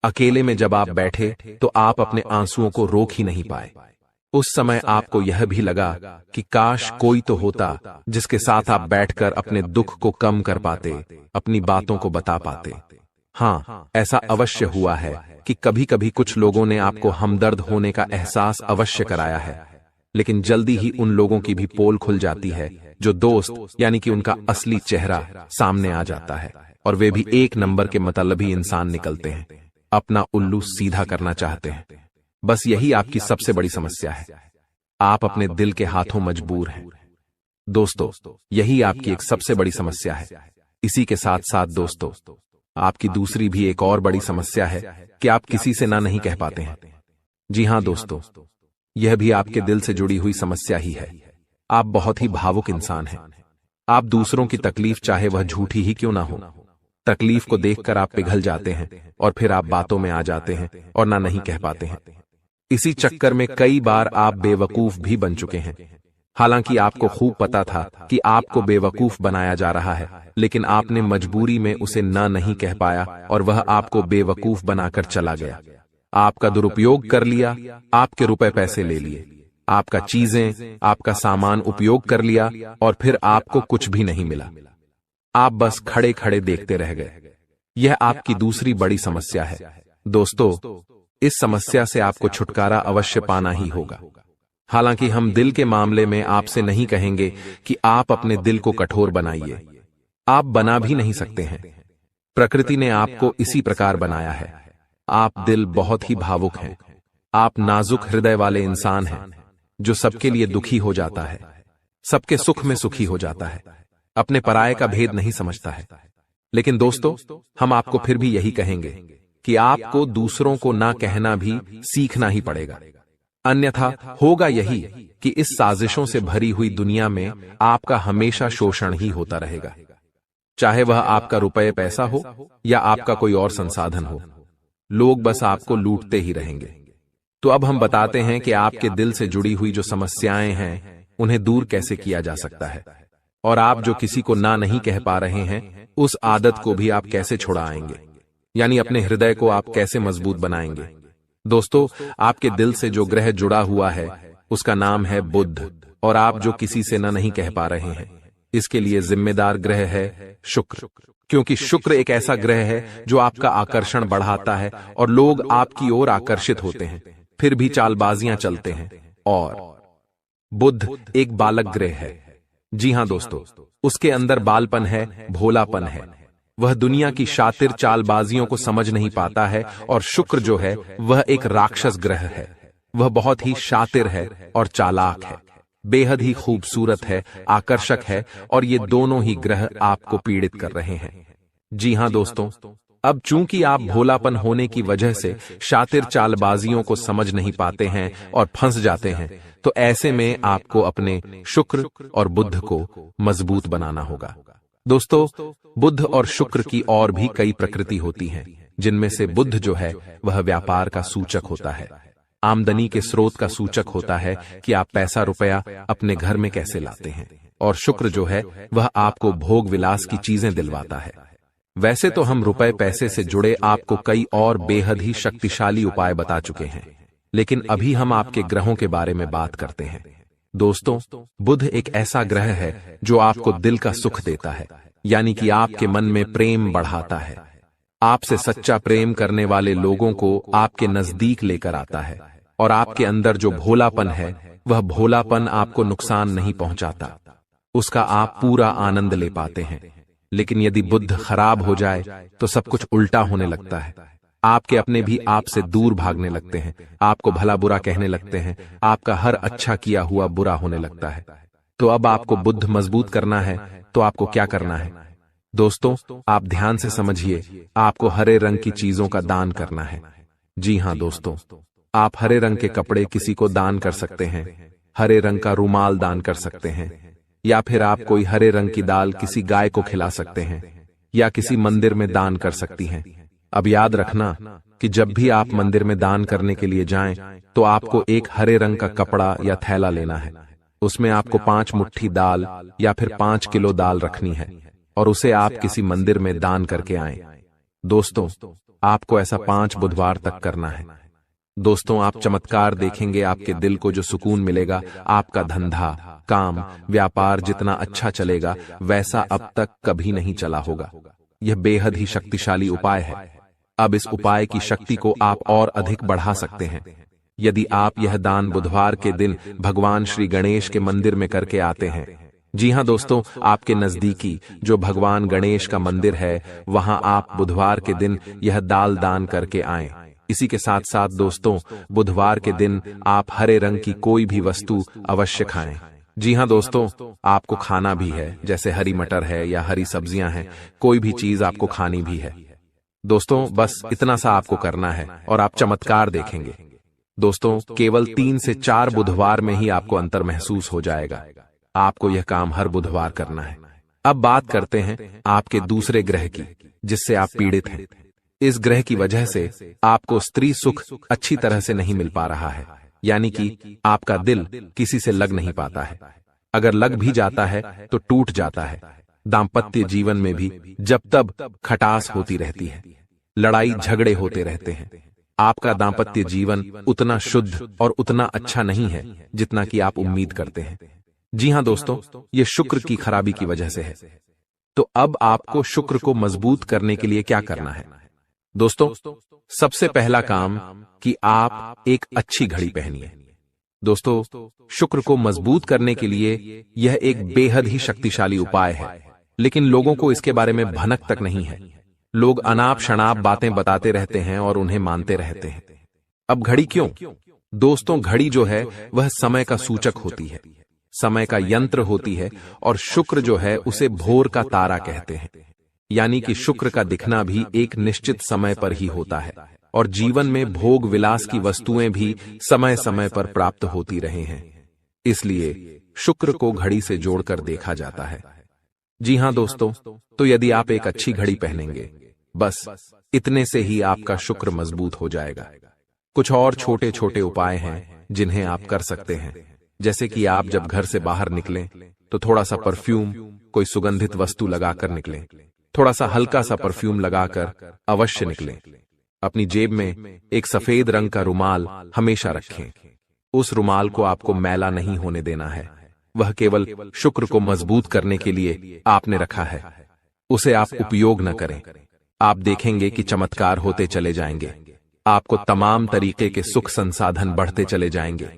अकेले में जब आप बैठे तो आप अपने आंसुओं को रोक ही नहीं पाए। उस समय आपको यह भी लगा कि काश कोई तो होता जिसके साथ आप बैठकर अपने दुख को कम कर पाते, अपनी बातों को बता पाते। हाँ, ऐसा अवश्य हुआ है कि कभी कभी कुछ लोगों ने आपको हमदर्द होने का एहसास अवश्य कराया है, लेकिन जल्दी ही उन लोगों की भी पोल खुल जाती है जो दोस्त यानी कि उनका असली चेहरा सामने आ जाता है, और वे भी एक नंबर के मतलबी इंसान निकलते हैं, अपना उल्लू सीधा करना चाहते हैं। बस यही आपकी सबसे बड़ी समस्या है, आप अपने दिल के हाथों मजबूर हैं। दोस्तों, यही आपकी एक सबसे बड़ी समस्या है। इसी के साथ साथ दोस्तों, आपकी दूसरी भी एक और बड़ी समस्या है कि आप किसी से ना नहीं कह पाते हैं। जी हां दोस्तों, यह भी आपके दिल से जुड़ी हुई समस्या ही है। आप बहुत ही भावुक इंसान हैं। आप दूसरों की तकलीफ चाहे वह झूठी ही क्यों ना हो, तकलीफ को देखकर आप पिघल जाते हैं और फिर आप बातों में आ जाते हैं और ना नहीं कह पाते हैं। इसी चक्कर में कई बार आप बेवकूफ भी बन चुके हैं। हालांकि आपको खूब पता था कि आपको बेवकूफ बनाया जा रहा है, लेकिन आपने मजबूरी में उसे ना नहीं कह पाया और वह आपको बेवकूफ बनाकर चला गया। आपका दुरुपयोग कर लिया, आपके रुपए पैसे ले लिए, आपका चीजें, आपका सामान उपयोग कर लिया और फिर आपको कुछ भी नहीं मिला। आप बस खड़े खड़े देखते रह गए। यह आपकी दूसरी बड़ी समस्या है। दोस्तों, इस समस्या से आपको छुटकारा अवश्य पाना ही होगा। हालांकि हम दिल के मामले में आपसे नहीं कहेंगे कि आप अपने दिल को कठोर बनाइए, आप बना भी नहीं सकते हैं। प्रकृति ने आपको इसी प्रकार बनाया है। आप दिल बहुत ही भावुक हैं, आप नाजुक हृदय वाले इंसान हैं जो सबके लिए दुखी हो जाता है, सबके सुख में सुखी हो जाता है, अपने पराये का भेद नहीं समझता है। लेकिन दोस्तों, हम आपको फिर भी यही कहेंगे कि आपको दूसरों को ना कहना भी सीखना ही पड़ेगा, अन्यथा होगा यही कि इस साजिशों से भरी हुई दुनिया में आपका हमेशा शोषण ही होता रहेगा, चाहे वह आपका रुपये पैसा हो या आपका कोई और संसाधन हो। लोग बस आपको लूटते ही रहेंगे। तो अब हम बताते हैं कि आपके दिल से जुड़ी हुई जो समस्याएं हैं उन्हें दूर कैसे किया जा सकता है, और आप जो किसी को ना नहीं कह पा रहे हैं उस आदत को भी आप कैसे छुड़ाएंगे, यानी अपने हृदय को आप कैसे मजबूत बनाएंगे। दोस्तों, आपके दिल से जो ग्रह जुड़ा हुआ है उसका नाम है बुध, और आप जो किसी से ना नहीं कह पा रहे हैं इसके लिए जिम्मेदार ग्रह है शुक्र, क्योंकि शुक्र एक ऐसा ग्रह है जो आपका आकर्षण बढ़ाता है और लोग आपकी ओर आकर्षित होते हैं, फिर भी चालबाजियां चलते हैं। और बुध एक बालक ग्रह है। जी हां दोस्तों, उसके अंदर बालपन है, भोलापन है। वह दुनिया की शातिर चालबाजियों को समझ नहीं पाता है, और शुक्र जो है वह एक राक्षस ग्रह है। वह बहुत ही शातिर है और चालाक है, बेहद ही खूबसूरत है, आकर्षक है, और ये दोनों ही ग्रह आपको पीड़ित कर रहे हैं। जी हां दोस्तों, अब चूंकि आप भोलापन होने की वजह से शातिर चालबाजियों को समझ नहीं पाते हैं और फंस जाते हैं, तो ऐसे में आपको अपने शुक्र और बुध को मजबूत बनाना होगा। दोस्तों, बुध और शुक्र की और भी कई प्रकृति होती हैं, जिनमें से बुध जो है वह व्यापार का सूचक होता है, आमदनी के स्रोत का सूचक होता है कि आप पैसा रुपया अपने घर में कैसे लाते हैं, और शुक्र जो है वह आपको भोग विलास की चीजें दिलवाता है। वैसे तो हम रुपए पैसे से जुड़े आपको कई और बेहद ही शक्तिशाली उपाय बता चुके हैं, लेकिन अभी हम आपके ग्रहों के बारे में बात करते हैं। दोस्तों, बुध एक ऐसा ग्रह है जो आपको दिल का सुख देता है, यानी कि आपके मन में प्रेम बढ़ाता है, आपसे सच्चा प्रेम करने वाले लोगों को आपके नजदीक लेकर आता है, और आपके अंदर जो भोलापन है वह भोलापन आपको नुकसान नहीं पहुंचाता, उसका आप पूरा आनंद ले पाते हैं। लेकिन यदि बुद्ध खराब हो जाए तो सब कुछ उल्टा होने लगता है। आपके अपने भी आपसे दूर भागने लगते हैं, आपको भला बुरा कहने लगते हैं, आपका हर अच्छा किया हुआ बुरा होने लगता है। तो अब आपको बुद्ध मजबूत करना है तो आपको क्या करना है? दोस्तों, आप ध्यान से समझिए, आपको हरे रंग की चीजों का दान करना है। जी हां दोस्तों, आप हरे रंग के कपड़े किसी को दान कर सकते हैं, हरे रंग का रुमाल दान कर सकते हैं, या फिर आप कोई हरे रंग की दाल किसी गाय को खिला सकते हैं, या किसी मंदिर में दान कर सकती हैं। अब याद रखना कि जब भी आप मंदिर में दान करने के लिए जाएं, तो आपको एक हरे रंग का कपड़ा या थैला लेना है। उसमें आपको 5 मुट्ठी दाल या फिर 5 किलो दाल रखनी है और उसे आप किसी मंदिर में दान करके आएं। दोस्तों, आपको ऐसा 5 बुधवार तक करना है। दोस्तों, आप चमत्कार देखेंगे, आपके दिल को जो सुकून मिलेगा, आपका धंधा, काम, व्यापार जितना अच्छा चलेगा वैसा अब तक कभी नहीं चला होगा। यह बेहद ही शक्तिशाली उपाय है। अब इस उपाय की शक्ति को आप और अधिक बढ़ा सकते हैं। यदि आप यह दान बुधवार के दिन भगवान श्री गणेश के मंदिर में करके आते हैं, जी हां दोस्तों, आपके नजदीकी जो भगवान गणेश का मंदिर है वहां आप बुधवार के दिन यह दाल दान करके आएं। इसी के साथ साथ दोस्तों, बुधवार के दिन आप हरे रंग की कोई भी वस्तु अवश्य खाएं। जी हां दोस्तों, आपको खाना भी है, जैसे हरी मटर है या हरी सब्जियां हैं, कोई भी चीज आपको खानी भी है। दोस्तों, बस इतना सा आपको करना है और आप चमत्कार देखेंगे। दोस्तों, केवल 3 से 4 बुधवार में ही आपको अंतर महसूस हो जाएगा। आपको यह काम हर बुधवार करना है। अब बात करते हैं आपके दूसरे ग्रह की, जिससे आप पीड़ित हैं। इस ग्रह की वजह से आपको स्त्री सुख अच्छी तरह से नहीं मिल पा रहा है, यानी कि आपका दिल किसी से लग नहीं पाता है। अगर लग भी जाता है तो टूट जाता है। दाम्पत्य जीवन में भी जब तब खटास होती रहती है, लड़ाई झगड़े होते रहते हैं। आपका दाम्पत्य जीवन उतना शुद्ध और उतना अच्छा नहीं है जितना कि आप उम्मीद करते हैं। जी हां दोस्तों, ये शुक्र की खराबी की वजह से है। तो अब आपको शुक्र को मजबूत करने के लिए क्या करना है? दोस्तों, सबसे पहला काम कि आप एक अच्छी घड़ी पहनिए। दोस्तों, शुक्र को मजबूत करने के लिए यह एक बेहद ही शक्तिशाली उपाय है, लेकिन लोगों को इसके बारे में भनक तक नहीं है। लोग अनाप शनाप बातें बताते रहते हैं और उन्हें मानते रहते हैं। अब घड़ी क्यों? दोस्तों, घड़ी जो है वह समय का सूचक होती है, समय का यंत्र होती है, और शुक्र जो है उसे भोर का तारा कहते हैं। यानी कि शुक्र का दिखना भी एक निश्चित समय पर ही होता है, और जीवन में भोग विलास की वस्तुएं भी समय समय पर प्राप्त होती रहे हैं। इसलिए शुक्र को घड़ी से जोड़कर देखा जाता है। जी हां दोस्तों, तो यदि आप एक अच्छी घड़ी पहनेंगे, बस इतने से ही आपका शुक्र मजबूत हो जाएगा। कुछ और छोटे छोटे उपाय हैं जिन्हें आप कर सकते हैं, जैसे कि आप जब घर से बाहर निकलें तो थोड़ा सा परफ्यूम, कोई सुगंधित वस्तु लगाकर निकलें। थोड़ा सा हल्का सा परफ्यूम लगाकर अवश्य निकलें। अपनी जेब में एक सफेद रंग का रुमाल हमेशा रखें। उस रुमाल को आपको मैला नहीं होने देना है, वह केवल शुक्र को मजबूत करने के लिए आपने रखा है। उसे आप उपयोग न करें। आप देखेंगे कि चमत्कार होते चले जाएंगे। आपको तमाम तरीके के सुख संसाधन बढ़ते चले जाएंगे।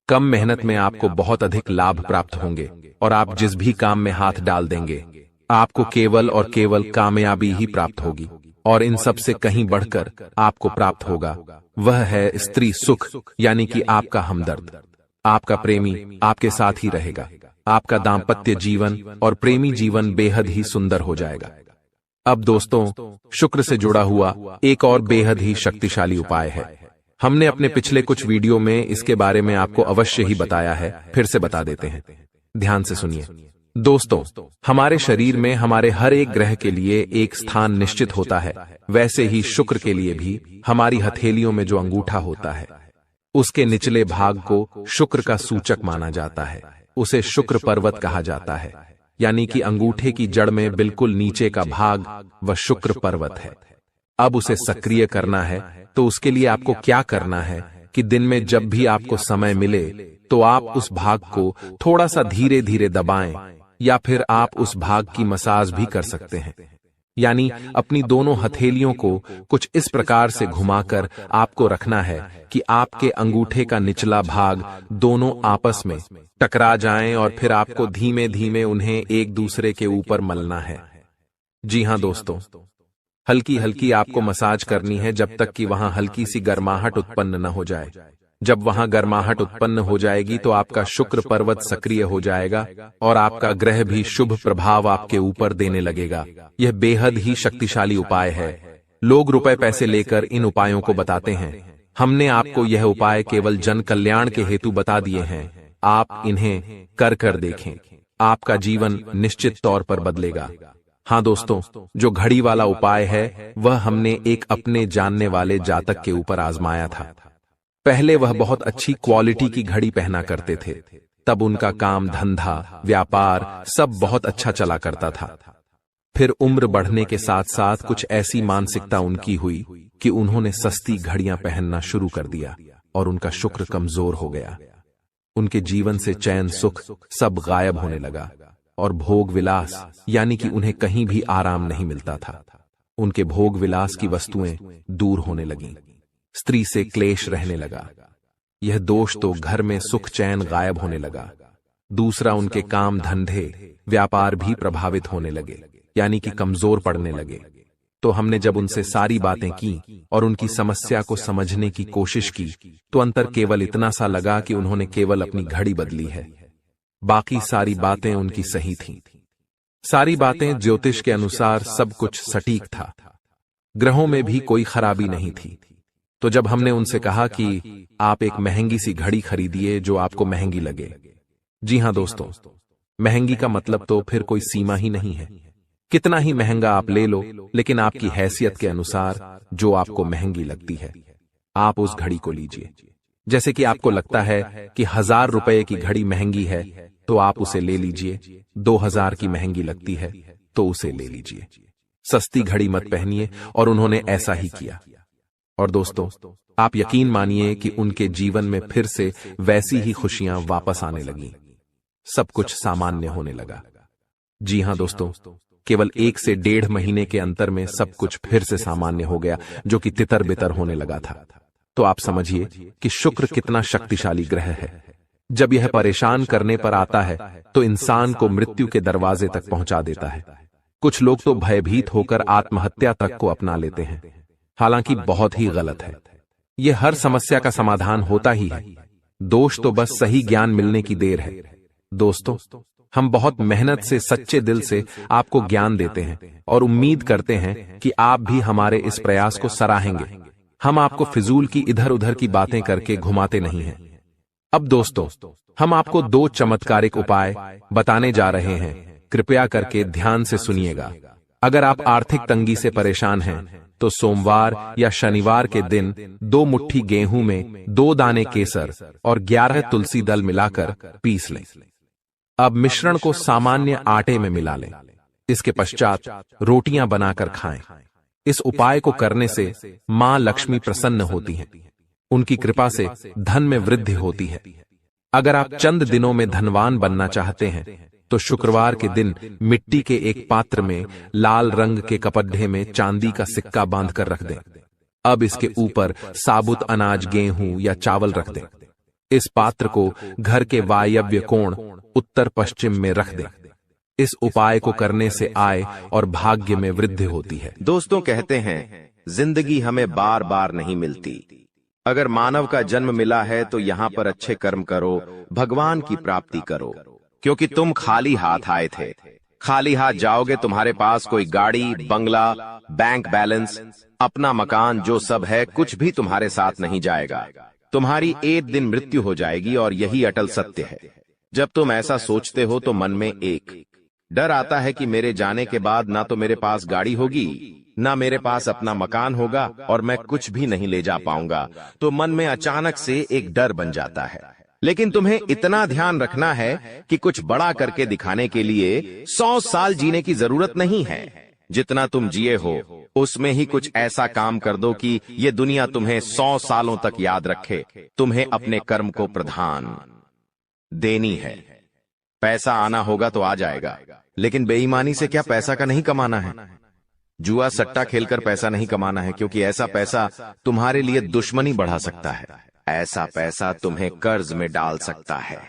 कम मेहनत में आपको बहुत अधिक लाभ प्राप्त होंगे, और आप जिस भी काम में हाथ डाल देंगे आपको केवल और केवल कामयाबी ही प्राप्त होगी। और इन सब से कहीं बढ़कर आपको प्राप्त होगा, वह है स्त्री सुख, यानी कि आपका हमदर्द। आपका प्रेमी आपके साथ ही रहेगा। आपका दाम्पत्य जीवन और प्रेमी जीवन बेहद ही सुंदर हो जाएगा। अब दोस्तों, शुक्र से जुड़ा हुआ एक और बेहद ही शक्तिशाली उपाय है। हमने अपने पिछले कुछ वीडियो में इसके बारे में आपको अवश्य ही बताया है, फिर से बता देते हैं। ध्यान से सुनिए। दोस्तों, हमारे शरीर में हमारे हर एक ग्रह के लिए एक स्थान निश्चित होता है। वैसे ही शुक्र के लिए भी हमारी हथेलियों में जो अंगूठा होता है, उसके निचले भाग को शुक्र का सूचक माना जाता है। उसे शुक्र पर्वत कहा जाता है, यानी कि अंगूठे की जड़ में बिल्कुल नीचे का भाग वह शुक्र पर्वत है। अब उसे सक्रिय करना है, तो उसके लिए आपको क्या करना है कि दिन में जब भी आपको समय मिले तो आप उस भाग को थोड़ा सा धीरे धीरे दबाएं, या फिर आप उस भाग की मसाज भी कर सकते हैं। यानी अपनी दोनों हथेलियों को कुछ इस प्रकार से घुमाकर आपको रखना है कि आपके अंगूठे का निचला भाग दोनों आपस में टकरा जाएं और फिर आपको धीमे धीमे उन्हें एक दूसरे के ऊपर मलना है। जी हां दोस्तों, हल्की हल्की आपको मसाज करनी है जब तक कि वहां हल्की सी गर्माहट उत्पन्न न हो जाए। जब वहां गर्माहट उत्पन्न हो जाएगी तो आपका शुक्र पर्वत सक्रिय हो जाएगा और आपका ग्रह भी शुभ प्रभाव आपके ऊपर देने लगेगा। यह बेहद ही शक्तिशाली उपाय है। लोग रुपए पैसे लेकर इन उपायों को बताते हैं। हमने आपको यह उपाय केवल जन कल्याण के हेतु बता दिए हैं। आप इन्हें कर देखें, आपका जीवन निश्चित तौर पर बदलेगा। हाँ दोस्तों, जो घड़ी वाला उपाय है वह हमने एक अपने जानने वाले जातक के ऊपर आजमाया था। पहले वह बहुत अच्छी क्वालिटी की घड़ी पहना करते थे, तब उनका काम धंधा व्यापार सब बहुत अच्छा चला करता था। फिर उम्र बढ़ने के साथ साथ कुछ ऐसी मानसिकता उनकी हुई कि उन्होंने सस्ती घड़ियां पहनना शुरू कर दिया और उनका शुक्र कमजोर हो गया। उनके जीवन से चैन सुख सब गायब होने लगा और भोग विलास यानी कि उन्हें कहीं भी आराम नहीं मिलता था। उनके भोग विलास की वस्तुएं दूर होने लगीं। स्त्री से क्लेश रहने लगा। यह दोष तो घर में सुख चैन गायब होने लगा। दूसरा, उनके काम धंधे व्यापार भी प्रभावित होने लगे यानी कि कमजोर पड़ने लगे। तो हमने जब उनसे सारी बातें की और उनकी समस्या को समझने की कोशिश की तो अंतर केवल इतना सा लगा कि उन्होंने केवल अपनी घड़ी बदली है, बाकी सारी बातें उनकी सही थीं। सारी बातें ज्योतिष के अनुसार सब कुछ सटीक था। ग्रहों में भी कोई खराबी नहीं थी। तो जब हमने उनसे कहा कि आप एक महंगी सी घड़ी खरीदिए जो आपको महंगी लगे। जी हां दोस्तों, महंगी का मतलब तो फिर कोई सीमा ही नहीं है। कितना ही महंगा आप ले लो, लेकिन आपकी हैसियत के अनुसार जो आपको महंगी लगती है आप उस घड़ी को लीजिए। जैसे कि आपको लगता है कि 1000 रुपए की घड़ी महंगी है तो आप उसे ले लीजिए। 2000 की महंगी लगती है तो उसे ले लीजिए। सस्ती घड़ी मत पहनिए, और उन्होंने ऐसा ही किया। और दोस्तों, आप यकीन मानिए कि उनके जीवन में फिर से वैसी ही खुशियां वापस आने लगीं। सब कुछ सामान्य होने लगा। जी हां दोस्तों, केवल 1 से 1.5 महीने के अंतर में सब कुछ फिर से सामान्य हो गया, जो कि तितर बितर होने लगा था। तो आप समझिए कि शुक्र कितना शक्तिशाली ग्रह है। जब यह परेशान करने पर आता है तो इंसान को मृत्यु के दरवाजे तक पहुंचा देता है। कुछ लोग तो भयभीत होकर आत्महत्या तक को अपना लेते हैं, हालांकि बहुत ही गलत है। यह हर समस्या का समाधान होता ही है। दोष तो बस सही ज्ञान मिलने की देर है। दोस्तों, हम बहुत मेहनत से सच्चे दिल से आपको ज्ञान देते हैं और उम्मीद करते हैं कि आप भी हमारे इस प्रयास को सराहेंगे। हम आपको फिजूल की इधर उधर की बातें करके घुमाते नहीं हैं। अब दोस्तों, हम आपको 2 चमत्कारिक उपाय बताने जा रहे हैं। कृपया करके ध्यान से सुनिएगा। अगर आप आर्थिक तंगी से परेशान हैं तो सोमवार या शनिवार के दिन 2 मुट्ठी गेहूं में 2 दाने केसर और 11 तुलसी दल मिलाकर पीस लें। अब मिश्रण को सामान्य आटे में मिला लें। इसके पश्चात रोटियां बनाकर खाएं। इस उपाय को करने से मां लक्ष्मी प्रसन्न होती हैं। उनकी कृपा से धन में वृद्धि होती है। अगर आप चंद दिनों में धनवान बनना चाहते हैं तो शुक्रवार के दिन मिट्टी के एक पात्र में लाल रंग के कपड्ढे में चांदी का सिक्का बांधकर रख दें। अब इसके ऊपर साबुत अनाज गेहूं या चावल रख दें। इस पात्र को घर के वायव्य कोण उत्तर पश्चिम में रख दें। इस उपाय को करने से आय और भाग्य में वृद्धि होती है। दोस्तों, कहते हैं जिंदगी हमें बार बार नहीं मिलती। अगर मानव का जन्म मिला है तो यहाँ पर अच्छे कर्म करो, भगवान की प्राप्ति करो, क्योंकि तुम खाली हाथ आए थे। खाली हाथ जाओगे, तुम्हारे पास कोई गाड़ी, बंगला, बैंक बैलेंस, अपना मकान जो सब है कुछ भी तुम्हारे साथ नहीं जाएगा। तुम्हारी एक दिन मृत्यु हो जाएगी और यही अटल सत्य है। जब तुम ऐसा सोचते हो तो मन में एक डर आता है कि मेरे जाने के बाद ना तो मेरे पास गाड़ी होगी, ना मेरे पास अपना मकान होगा और मैं कुछ भी नहीं ले जा पाऊंगा। तो मन में अचानक से एक डर बन जाता है। लेकिन तुम्हें इतना ध्यान रखना है कि कुछ बड़ा करके दिखाने के लिए 100 साल जीने की जरूरत नहीं है। जितना तुम जिए हो उसमें ही कुछ ऐसा काम कर दो कि ये दुनिया तुम्हें 100 सालों तक याद रखे। तुम्हें अपने कर्म को प्रधान देनी है। पैसा आना होगा तो आ जाएगा, लेकिन बेईमानी से क्या पैसा का नहीं कमाना है। जुआ सट्टा खेलकर पैसा नहीं कमाना है, क्योंकि ऐसा पैसा तुम्हारे लिए दुश्मनी बढ़ा सकता है। ऐसा पैसा तुम्हें कर्ज में डाल सकता है।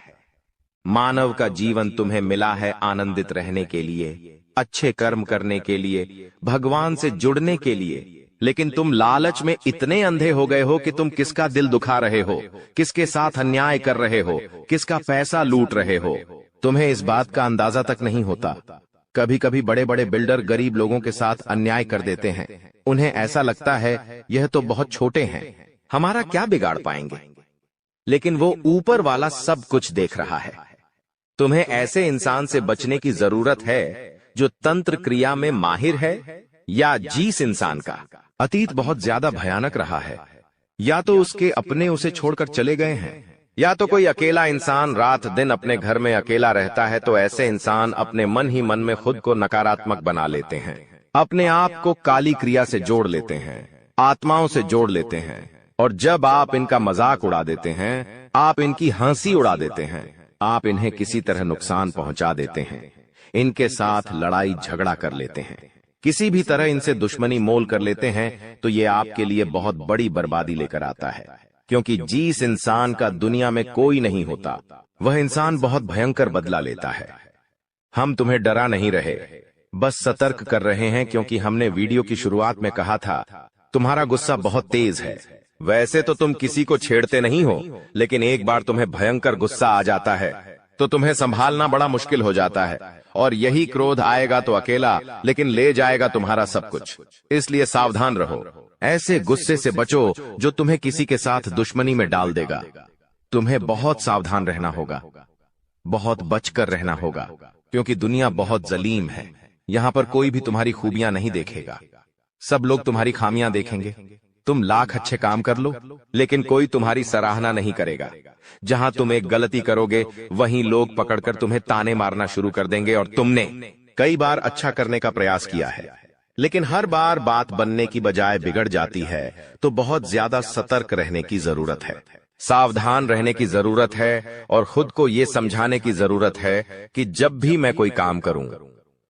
मानव का जीवन तुम्हें मिला है आनंदित रहने के लिए, अच्छे कर्म करने के लिए, भगवान से जुड़ने के लिए, लेकिन तुम लालच में इतने अंधे हो गए हो कि तुम किसका दिल दुखा रहे हो, किसके साथ अन्याय कर रहे हो, किसका पैसा लूट रहे हो। तुम्हें इस बात का अंदाजा तक नहीं होता। कभी कभी बड़े बड़े बिल्डर गरीब लोगों के साथ अन्याय कर देते हैं। उन्हें ऐसा लगता है यह तो बहुत छोटे हैं, हमारा क्या बिगाड़ पाएंगे, लेकिन वो ऊपर वाला सब कुछ देख रहा है। तुम्हें ऐसे इंसान से बचने की जरूरत है जो तंत्र क्रिया में माहिर है, या जिस इंसान का अतीत बहुत ज्यादा भयानक रहा है, या तो उसके अपने उसे छोड़कर चले गए हैं, या तो कोई अकेला इंसान रात दिन अपने घर में अकेला रहता है। तो ऐसे इंसान अपने मन ही मन में खुद को नकारात्मक बना लेते हैं, अपने आप को काली क्रिया से जोड़ लेते हैं, आत्माओं से जोड़ लेते हैं। और जब आप इनका मजाक उड़ा देते हैं, आप इनकी हंसी उड़ा देते हैं, आप इन्हें किसी तरह नुकसान पहुंचा देते हैं, इनके साथ लड़ाई झगड़ा कर लेते हैं, किसी भी तरह इनसे दुश्मनी मोल कर लेते हैं, तो ये आपके लिए बहुत बड़ी बर्बादी लेकर आता है। क्योंकि जिस इंसान का दुनिया में कोई नहीं होता, वह इंसान बहुत भयंकर बदला लेता है। हम तुम्हें डरा नहीं रहे, बस सतर्क कर रहे हैं, क्योंकि हमने वीडियो की शुरुआत में कहा था तुम्हारा गुस्सा बहुत तेज है। वैसे तो तुम किसी को छेड़ते नहीं हो, लेकिन एक बार तुम्हें भयंकर गुस्सा आ जाता है तो तुम्हें संभालना बड़ा मुश्किल हो जाता है। और यही क्रोध आएगा तो अकेला, लेकिन ले जाएगा तुम्हारा सब कुछ। इसलिए सावधान रहो, ऐसे गुस्से से बचो जो तुम्हें किसी के साथ दुश्मनी में डाल देगा। तुम्हें बहुत सावधान रहना होगा, बहुत बचकर रहना होगा, क्योंकि दुनिया बहुत जलीम है। यहाँ पर कोई भी तुम्हारी खूबियां नहीं देखेगा, सब लोग तुम्हारी खामियां देखेंगे। तुम लाख अच्छे काम कर लो, लेकिन कोई तुम्हारी सराहना नहीं करेगा। जहां तुम एक गलती करोगे, वहीं लोग पकड़कर तुम्हें ताने मारना शुरू कर देंगे। और तुमने कई बार अच्छा करने का प्रयास किया है, लेकिन हर बार बात बनने की बजाय बिगड़ जाती है। तो बहुत ज्यादा सतर्क रहने की जरूरत है, सावधान रहने की जरूरत है, और खुद को ये समझाने की जरूरत है कि जब भी मैं कोई काम करूं,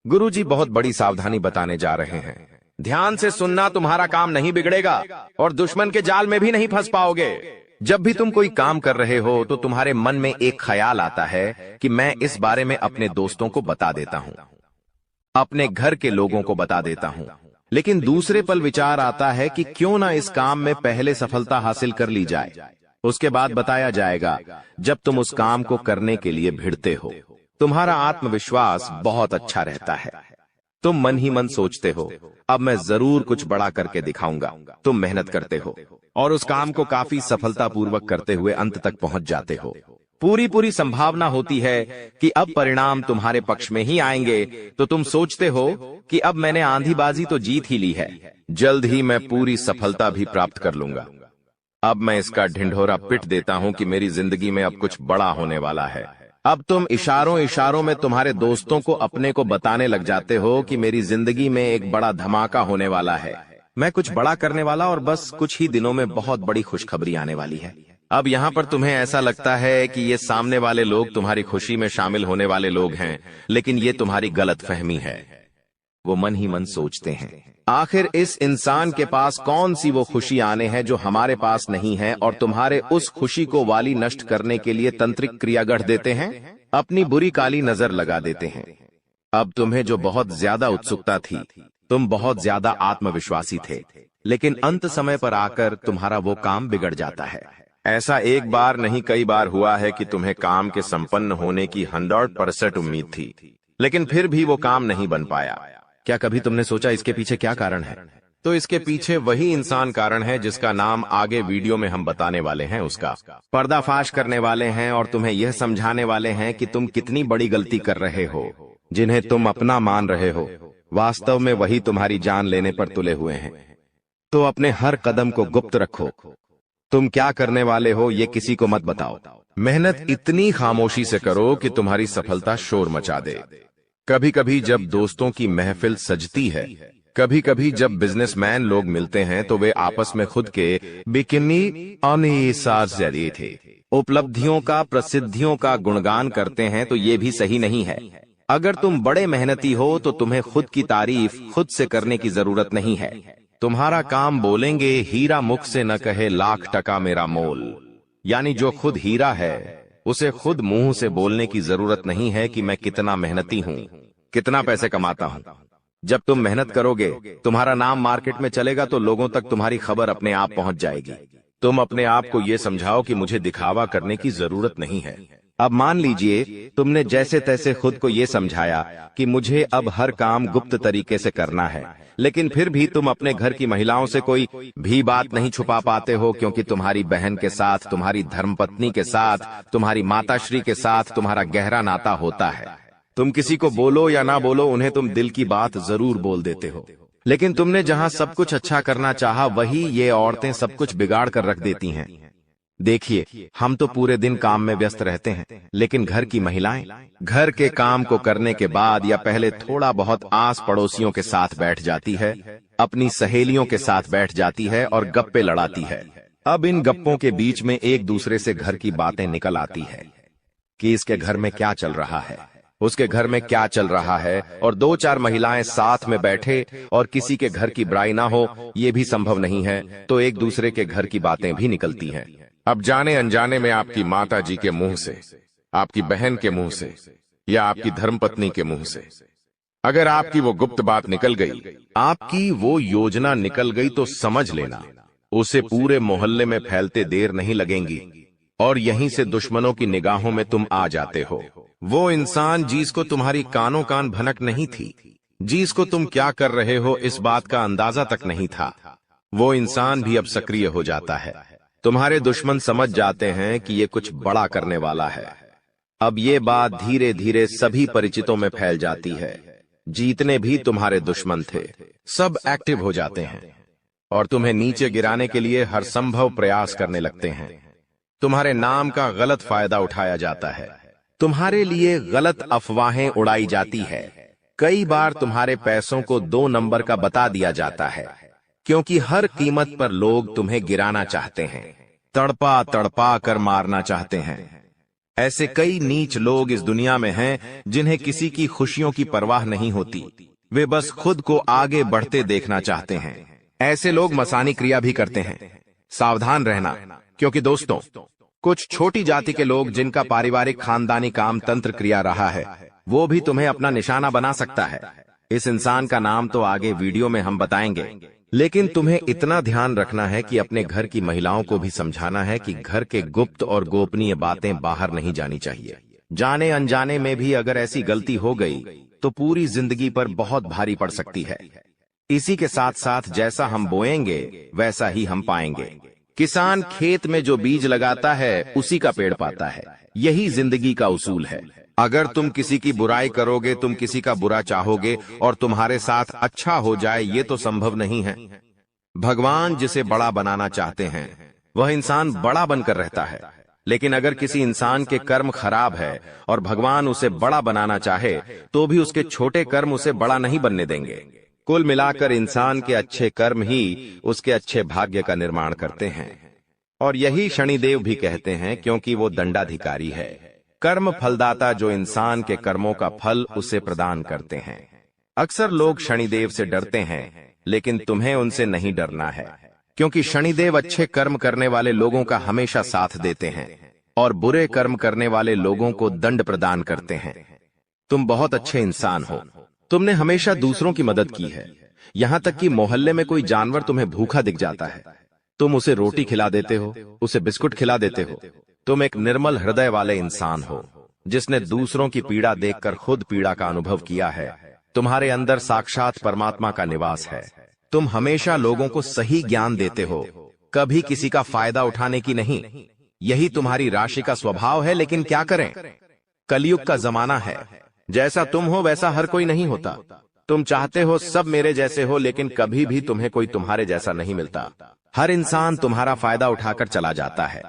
गुरुजी बहुत बड़ी सावधानी बताने जा रहे हैं। ध्यान से सुनना, तुम्हारा काम नहीं बिगड़ेगा और दुश्मन के जाल में भी नहीं फंस पाओगे। जब भी तुम कोई काम कर रहे हो तो तुम्हारे मन में एक ख्याल आता है कि मैं इस बारे में अपने दोस्तों को बता देता हूं, अपने घर के लोगों को बता देता हूं, लेकिन दूसरे पल विचार आता है कि क्यों ना इस काम में पहले सफलता हासिल कर ली जाए, उसके बाद बताया जाएगा। जब तुम उस काम को करने के लिए भिड़ते हो, तुम्हारा आत्मविश्वास बहुत अच्छा रहता है। तुम मन ही मन सोचते हो, अब मैं जरूर कुछ बड़ा करके दिखाऊंगा। तुम मेहनत करते हो और उस काम को काफी सफलतापूर्वक करते हुए अंत तक पहुंच जाते हो। पूरी संभावना होती है कि अब परिणाम तुम्हारे पक्ष में ही आएंगे, तो तुम सोचते हो कि अब मैंने आंधीबाजी तो जीत ही ली है, जल्द ही मैं पूरी सफलता भी प्राप्त कर लूंगा। अब मैं इसका ढिंढोरा पिट देता हूं कि मेरी जिंदगी में अब कुछ बड़ा होने वाला है। अब तुम इशारों में तुम्हारे दोस्तों को अपने को बताने लग जाते हो कि मेरी जिंदगी में एक बड़ा धमाका होने वाला है, मैं कुछ बड़ा करने वाला, और बस कुछ ही दिनों में बहुत बड़ी खुशखबरी आने वाली है। अब यहाँ पर तुम्हें ऐसा लगता है कि ये सामने वाले लोग तुम्हारी खुशी में शामिल होने वाले लोग हैं, लेकिन ये तुम्हारी गलतफहमी है। वो मन ही मन सोचते हैं, आखिर इस इंसान के पास कौन सी वो खुशी आने हैं जो हमारे पास नहीं है, और तुम्हारे उस खुशी को वाली नष्ट करने के लिए तंत्रिक क्रिया गढ़ देते हैं, अपनी बुरी काली नजर लगा देते हैं। अब तुम्हें जो बहुत ज्यादा उत्सुकता थी, तुम बहुत ज्यादा आत्मविश्वासी थे, लेकिन अंत समय पर आकर तुम्हारा वो काम बिगड़ जाता है। ऐसा एक बार नहीं कई बार हुआ है कि तुम्हें काम के संपन्न होने की 100% उम्मीद थी, लेकिन फिर भी वो काम नहीं बन पाया। क्या कभी तुमने सोचा इसके पीछे क्या कारण है? तो इसके पीछे वही इंसान कारण है जिसका नाम आगे वीडियो में हम बताने वाले हैं। उसका पर्दाफाश करने वाले हैं और तुम्हें यह समझाने वाले हैं कि तुम कितनी बड़ी गलती कर रहे हो। जिन्हें तुम अपना मान रहे हो, वास्तव में वही तुम्हारी जान लेने पर तुले हुए हैं। तो अपने हर कदम को गुप्त रखो। तुम क्या करने वाले हो ये किसी को मत बताओ। मेहनत इतनी खामोशी से करो कि तुम्हारी सफलता शोर मचा दे। कभी कभी जब दोस्तों की महफिल सजती है, कभी कभी जब बिजनेसमैन लोग मिलते हैं, तो वे आपस में खुद के बिकिनी अनिसार थे उपलब्धियों का, प्रसिद्धियों का गुणगान करते हैं, तो ये भी सही नहीं है। अगर तुम बड़े मेहनती हो तो तुम्हें खुद की तारीफ खुद से करने की जरूरत नहीं है। तुम्हारा काम बोलेंगे, हीरा मुख से न कहे लाख टका मेरा मोल। यानी जो खुद हीरा है उसे खुद मुंह से बोलने की जरूरत नहीं है कि मैं कितना मेहनती हूं, कितना पैसे कमाता हूं। जब तुम मेहनत करोगे, तुम्हारा नाम मार्केट में चलेगा तो लोगों तक तुम्हारी खबर अपने आप पहुंच जाएगी। तुम अपने आप को यह समझाओ कि मुझे दिखावा करने की जरूरत नहीं है। अब मान लीजिए तुमने जैसे तैसे खुद को यह समझाया कि मुझे अब हर काम गुप्त तरीके से करना है, लेकिन फिर भी तुम अपने घर की महिलाओं से कोई भी बात नहीं छुपा पाते हो, क्योंकि तुम्हारी बहन के साथ, तुम्हारी धर्मपत्नी के साथ, तुम्हारी माताश्री के साथ तुम्हारा गहरा नाता होता है। तुम किसी को बोलो या ना बोलो, उन्हें तुम दिल की बात जरूर बोल देते हो। लेकिन तुमने जहां सब कुछ अच्छा करना चाहा, वही ये औरतें सब कुछ बिगाड़ कर रख देती हैं। देखिए, हम तो पूरे दिन काम में व्यस्त रहते हैं, लेकिन घर की महिलाएं घर के काम को करने के बाद या पहले थोड़ा बहुत आस पड़ोसियों के साथ बैठ जाती है, अपनी सहेलियों के साथ बैठ जाती है और गप्पे लड़ाती है। अब इन गप्पों के बीच में एक दूसरे से घर की बातें निकल आती है कि इसके घर में क्या चल रहा है, उसके घर में क्या चल रहा है, और दो चार महिलाएं साथ में बैठे और किसी के घर की बुराई ना हो, ये भी संभव नहीं है, तो एक दूसरे के घर की बातें भी निकलती हैं। अब जाने अनजाने में आपकी माता जी के मुंह से, आपकी बहन के मुंह से या आपकी धर्मपत्नी के मुंह से अगर आपकी वो गुप्त बात निकल गई, आपकी वो योजना निकल गई, तो समझ लेना उसे पूरे मोहल्ले में फैलते देर नहीं लगेंगी और यहीं से दुश्मनों की निगाहों में तुम आ जाते हो। वो इंसान जिसको तुम्हारी कानों कान भनक नहीं थी, जिसको तुम क्या कर रहे हो इस बात का अंदाजा तक नहीं था, वो इंसान भी अब सक्रिय हो जाता है। तुम्हारे दुश्मन समझ जाते हैं कि ये कुछ बड़ा करने वाला है। अब ये बात धीरे धीरे सभी परिचितों में फैल जाती है। जितने भी तुम्हारे दुश्मन थे सब एक्टिव हो जाते हैं और तुम्हें नीचे गिराने के लिए हर संभव प्रयास करने लगते हैं। तुम्हारे नाम का गलत फायदा उठाया जाता है, तुम्हारे लिए गलत अफवाहें उड़ाई जाती है। कई बार तुम्हारे पैसों को 2 नंबर का बता दिया जाता है, क्योंकि हर कीमत पर लोग तुम्हें गिराना चाहते हैं, तड़पा तड़पा कर मारना चाहते हैं। ऐसे कई नीच लोग इस दुनिया में हैं जिन्हें किसी की खुशियों की परवाह नहीं होती, वे बस खुद को आगे बढ़ते देखना चाहते हैं। ऐसे लोग मसानी क्रिया भी करते हैं। सावधान रहना, क्योंकि दोस्तों, कुछ छोटी जाति के लोग जिनका पारिवारिक खानदानी काम तंत्र क्रिया रहा है, वो भी तुम्हें अपना निशाना बना सकता है। इस इंसान का नाम तो आगे वीडियो में हम बताएंगे, लेकिन तुम्हें इतना ध्यान रखना है कि अपने घर की महिलाओं को भी समझाना है कि घर के गुप्त और गोपनीय बातें बाहर नहीं जानी चाहिए। जाने अनजाने में भी अगर ऐसी गलती हो गई तो पूरी जिंदगी पर बहुत भारी पड़ सकती है। इसी के साथ साथ जैसा हम बोएंगे वैसा ही हम पाएंगे। किसान खेत में जो बीज लगाता है उसी का पेड़ पाता है। यही जिंदगी का उसूल है। अगर तुम किसी की बुराई करोगे, तुम किसी का बुरा चाहोगे और तुम्हारे साथ अच्छा हो जाए, ये तो संभव नहीं है। भगवान जिसे बड़ा बनाना चाहते हैं वह इंसान बड़ा बनकर रहता है, लेकिन अगर किसी इंसान के कर्म खराब है और भगवान उसे बड़ा बनाना चाहे तो भी उसके छोटे कर्म उसे बड़ा नहीं बनने देंगे। कुल मिलाकर इंसान के अच्छे कर्म ही उसके अच्छे भाग्य का निर्माण करते हैं, और यही शनिदेव भी कहते हैं, क्योंकि वो दंडाधिकारी है, कर्म फलदाता, जो इंसान के कर्मों का फल उसे प्रदान करते हैं। अक्सर लोग शनिदेव से डरते हैं, लेकिन तुम्हें उनसे नहीं डरना है, क्योंकि शनिदेव अच्छे कर्म करने वाले लोगों का हमेशा साथ देते हैं और बुरे कर्म करने वाले लोगों को दंड प्रदान करते हैं। तुम बहुत अच्छे इंसान हो, तुमने हमेशा दूसरों की मदद की है। यहाँ तक कि मोहल्ले में कोई जानवर तुम्हें भूखा दिख जाता है, तुम उसे रोटी खिला देते हो, उसे बिस्कुट खिला देते हो। तुम एक निर्मल हृदय वाले इंसान हो, जिसने दूसरों की पीड़ा देखकर खुद पीड़ा का अनुभव किया है। तुम्हारे अंदर साक्षात परमात्मा का निवास है। तुम हमेशा लोगों को सही ज्ञान देते हो, कभी किसी का फायदा उठाने की नहीं। यही तुम्हारी राशि का स्वभाव है, लेकिन क्या करें, कलयुग का जमाना है। जैसा तुम हो वैसा हर कोई नहीं होता। तुम चाहते हो सब मेरे जैसे हो, लेकिन कभी भी तुम्हें कोई तुम्हारे जैसा नहीं मिलता। हर इंसान तुम्हारा फायदा उठाकर चला जाता है,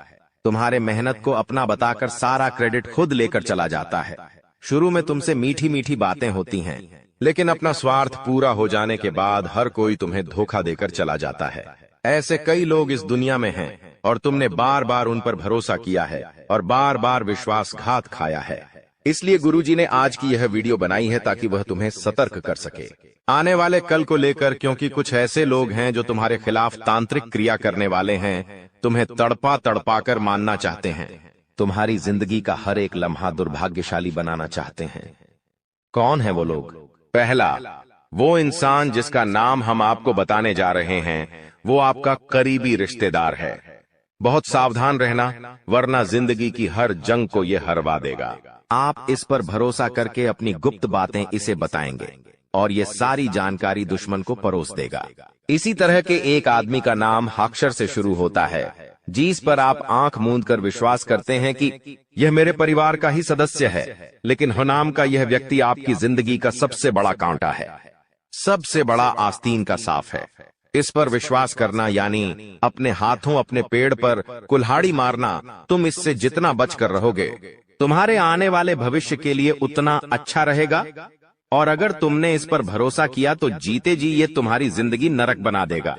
तुम्हारे मेहनत को अपना बताकर सारा क्रेडिट खुद लेकर चला जाता है। शुरू में तुमसे मीठी मीठी बातें होती हैं, लेकिन अपना स्वार्थ पूरा हो जाने के बाद हर कोई तुम्हें धोखा देकर चला जाता है। ऐसे कई लोग इस दुनिया में हैं और तुमने बार बार उन पर भरोसा किया है और बार बार विश्वासघात खाया है। इसलिए गुरुजी ने आज की यह वीडियो बनाई है ताकि वह तुम्हें सतर्क कर सके आने वाले कल को लेकर, क्योंकि कुछ ऐसे लोग हैं जो तुम्हारे खिलाफ तांत्रिक क्रिया करने वाले हैं, तुम्हें तड़पा तड़पा कर मानना चाहते हैं, तुम्हारी जिंदगी का हर एक लम्हा दुर्भाग्यशाली बनाना चाहते हैं। कौन है वो लोग? पहला, वो इंसान जिसका नाम हम आपको बताने जा रहे हैं, वो आपका करीबी रिश्तेदार है। बहुत सावधान रहना, वरना जिंदगी की हर जंग को ये हरवा देगा। आप इस पर भरोसा करके अपनी गुप्त बातें इसे बताएंगे और ये सारी जानकारी दुश्मन को परोस देगा। इसी तरह के एक आदमी का नाम अक्षर से शुरू होता है, जिस पर आप आंख मूंद कर विश्वास करते हैं कि यह मेरे परिवार का ही सदस्य है, लेकिन हुनाम का यह व्यक्ति आपकी जिंदगी का सबसे बड़ा कांटा है, सबसे बड़ा आस्तीन का साफ है। इस पर विश्वास करना यानी अपने हाथों अपने पेड़ पर कुल्हाड़ी मारना। तुम इससे जितना बचकर रहोगे, तुम्हारे आने वाले भविष्य के लिए उतना अच्छा रहेगा। और अगर तुमने इस पर भरोसा किया तो जीते जी ये तुम्हारी जिंदगी नरक बना देगा।